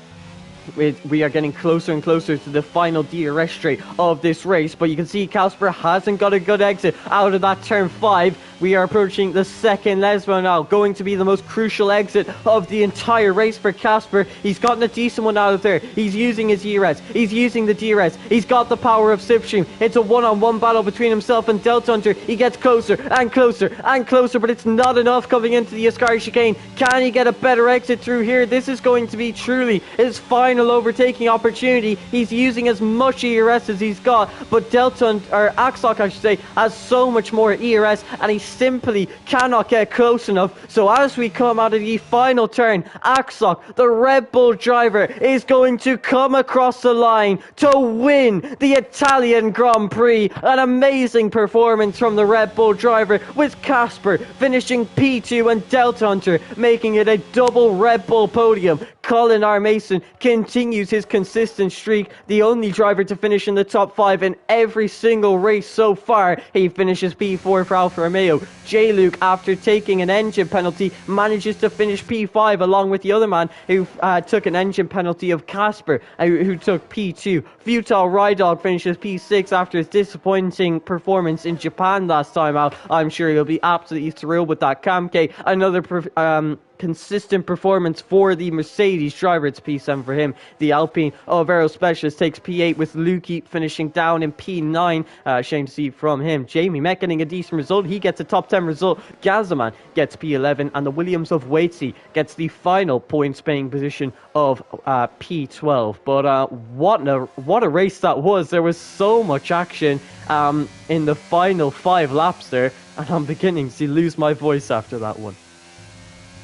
we are getting closer and closer to the final DRS straight of this race, but you can see Casper hasn't got a good exit out of that turn 5. We are approaching the second Lesbo now, going to be the most crucial exit of the entire race for Casper. He's gotten a decent one out of there. He's using his ERS. He's using the DRS. He's got the power of slipstream. It's a one-on-one battle between himself and Delta Hunter. He gets closer and closer and closer, but it's not enough coming into the Ascari chicane. Can he get a better exit through here? This is going to be truly his final overtaking opportunity. He's using as much ERS as he's got, but Delta, or Axok I should say, has so much more ERS, and he simply cannot get close enough. So as we come out of the final turn, Axok, the Red Bull driver, is going to come across the line to win the Italian Grand Prix. An amazing performance from the Red Bull driver, with Casper finishing P2 and Delta Hunter making it a double Red Bull podium. Colin R. Mason continues his consistent streak, the only driver to finish in the top 5 in every single race so far. He finishes P4 for Alfa Romeo. J. Luke, after taking an engine penalty, manages to finish P5 along with the other man who took an engine penalty of Casper, who took P2. Futile Rydog finishes P6 after his disappointing performance in Japan last time out. I'm sure he'll be absolutely thrilled with that. Kamke, another consistent performance for the Mercedes driver. It's P7 for him. The Alpine Overo Specialist takes P8 with Lukey finishing down in P9. Shame to see from him. Jamie Meck getting a decent result. He gets a top 10 result. Gazaman gets P11, and the Williams of Waitsy gets the final points paying position of P12. But what a race that was. There was so much action in the final 5 laps there, and I'm beginning to lose my voice after that one.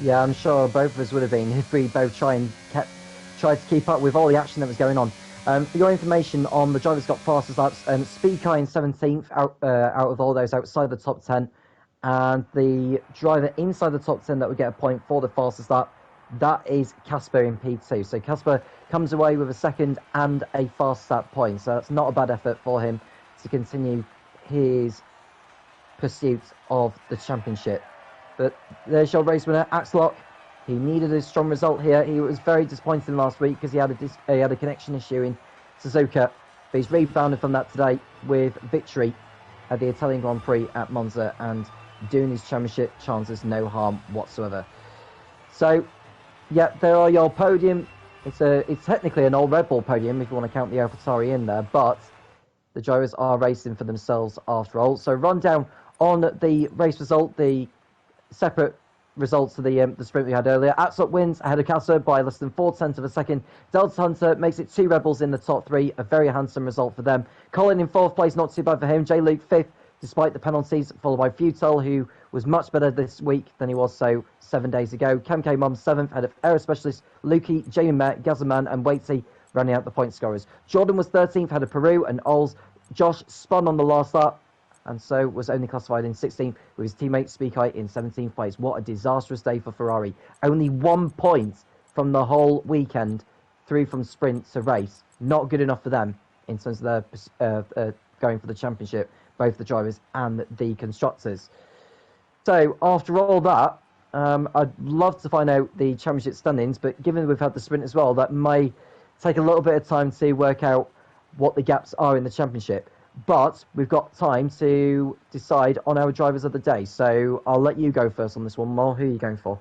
Yeah, I'm sure both of us would have been if we both tried to keep up with all the action that was going on. For your information on the drivers got fastest laps, Speedcar in 17th out of all those outside the top 10, and the driver inside the top 10 that would get a point for the fastest lap, that is Casper in P2. So Casper comes away with a second and a fastest lap point, so that's not a bad effort for him to continue his pursuit of the championship. But there's your race winner, Axlock. He needed a strong result here. He was very disappointed last week because he had a connection issue in Suzuka. But he's rebounded from that today with victory at the Italian Grand Prix at Monza. And doing his championship chances no harm whatsoever. So, yeah, there are your podium. It's technically an old Red Bull podium if you want to count the AlphaTauri in there, but the drivers are racing for themselves after all. So, rundown on the race result, the separate results to the sprint we had earlier. Axel wins ahead of Kasser by less than 4/10 of a second. Delta Hunter makes it 2 Rebels in the top 3, a very handsome result for them. Colin in 4th place, not too bad for him. J. Luke 5th, despite the penalties, followed by Futile, who was much better this week than he was 7 days ago. Cam K. Mom 7th, ahead of Aero Specialist, Lukey, Jamie Met, Gazaman, and Waitsy running out the point scorers. Jordan was 13th, ahead of Peru and Ols. Josh spun on the last lap, and so was only classified in 16th, with his teammate Speakai in 17th place. What a disastrous day for Ferrari. Only 1 point from the whole weekend through from sprint to race. Not good enough for them in terms of their going for the championship, both the drivers and the constructors. So after all that, I'd love to find out the championship standings, but given we've had the sprint as well, that may take a little bit of time to work out what the gaps are in the championship. But we've got time to decide on our drivers of the day. So I'll let you go first on this one, Mo. Who are you going for?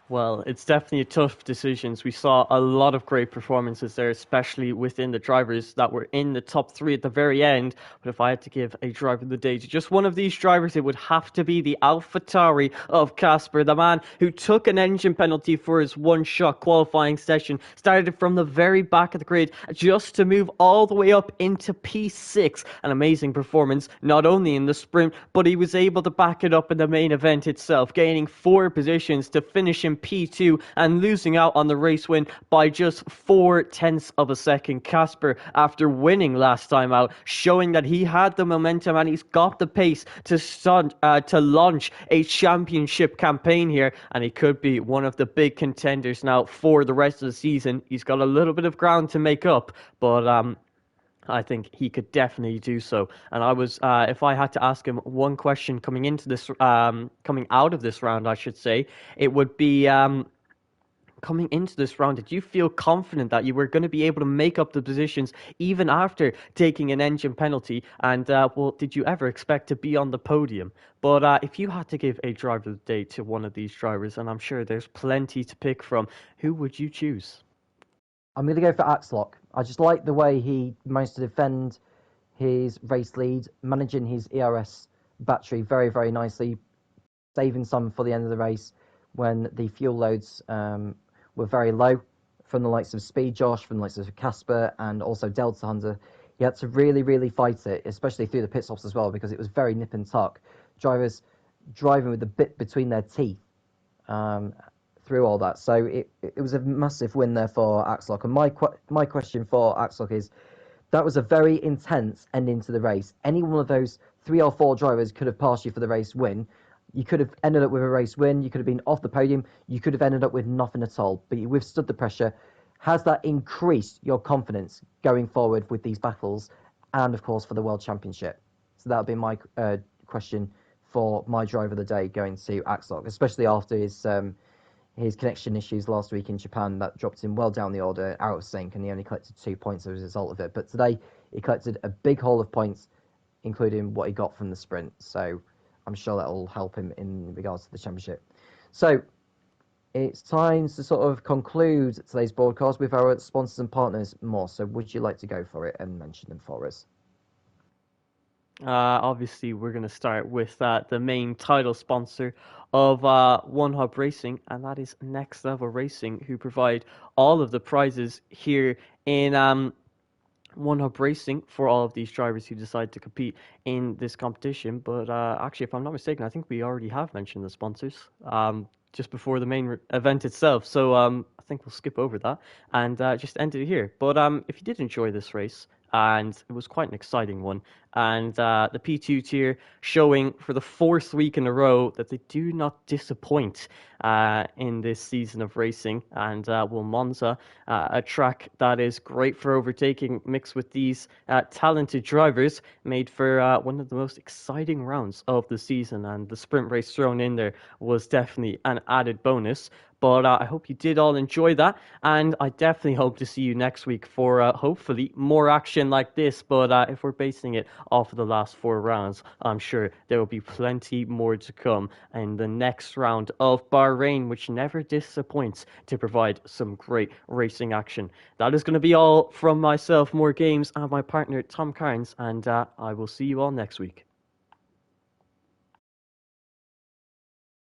Well, it's definitely a tough decision. We saw a lot of great performances there, especially within the drivers that were in the top 3 at the very end. But if I had to give a driver of the day to just one of these drivers, it would have to be the AlphaTauri of Casper, the man who took an engine penalty for his one-shot qualifying session, started from the very back of the grid just to move all the way up into P6. An amazing performance, not only in the sprint, but he was able to back it up in the main event itself, gaining 4 positions to finish in P2 and losing out on the race win by just 4/10 of a second. Casper, after winning last time out, showing that he had the momentum and he's got the pace to launch a championship campaign here, and he could be one of the big contenders now for the rest of the season. He's got a little bit of ground to make up, but I think he could definitely do so. And I was, if I had to ask him one question coming out of this round, I should say, it would be, coming into this round, did you feel confident that you were going to be able to make up the positions even after taking an engine penalty? And, well, did you ever expect to be on the podium? But if you had to give a driver of the day to one of these drivers, and I'm sure there's plenty to pick from, who would you choose? I'm going to go for Axlock. I just like the way he managed to defend his race lead, managing his ERS battery very, very nicely, saving some for the end of the race when the fuel loads were very low from the likes of Speed Josh, from the likes of Casper, and also Delta Hunter. He had to really, really fight it, especially through the pit stops as well, because it was very nip and tuck. Drivers driving with the bit between their teeth. Through all that, so it was a massive win there for Axlock. And my question for Axlock is, that was a very intense ending to the race. Any one of those 3 or 4 drivers could have passed you for the race win. You could have ended up with a race win. You could have been off the podium. You could have ended up with nothing at all. But you withstood the pressure. Has that increased your confidence going forward with these battles, and of course for the World Championship? So that would be my question for my driver of the day, going to Axlock, especially after his connection issues last week in Japan. That dropped him well down the order, out of sync, and he only collected 2 points as a result of it. But today, he collected a big haul of points, including what he got from the sprint. So I'm sure that will help him in regards to the championship. So it's time to sort of conclude today's broadcast with our sponsors and partners more. So would you like to go for it and mention them for us? Obviously, we're going to start with the main title sponsor of One Hub Racing, and that is Next Level Racing, who provide all of the prizes here in One Hub Racing for all of these drivers who decide to compete in this competition. But actually, if I'm not mistaken, I think we already have mentioned the sponsors just before the main event itself. So I think we'll skip over that and just end it here. But if you did enjoy this race, and it was quite an exciting one, and the P2 tier showing for the 4th week in a row that they do not disappoint in this season of racing. And well, Monza, a track that is great for overtaking, mixed with these talented drivers, made for one of the most exciting rounds of the season, and the sprint race thrown in there was definitely an added bonus. But I hope you did all enjoy that, and I definitely hope to see you next week for hopefully more action like this, but if we're basing it off of the last 4 rounds. I'm sure there will be plenty more to come in the next round of Bahrain, which never disappoints to provide some great racing action. That is going to be all from myself, More Games, and my partner Tom Carnes, and I will see you all next week.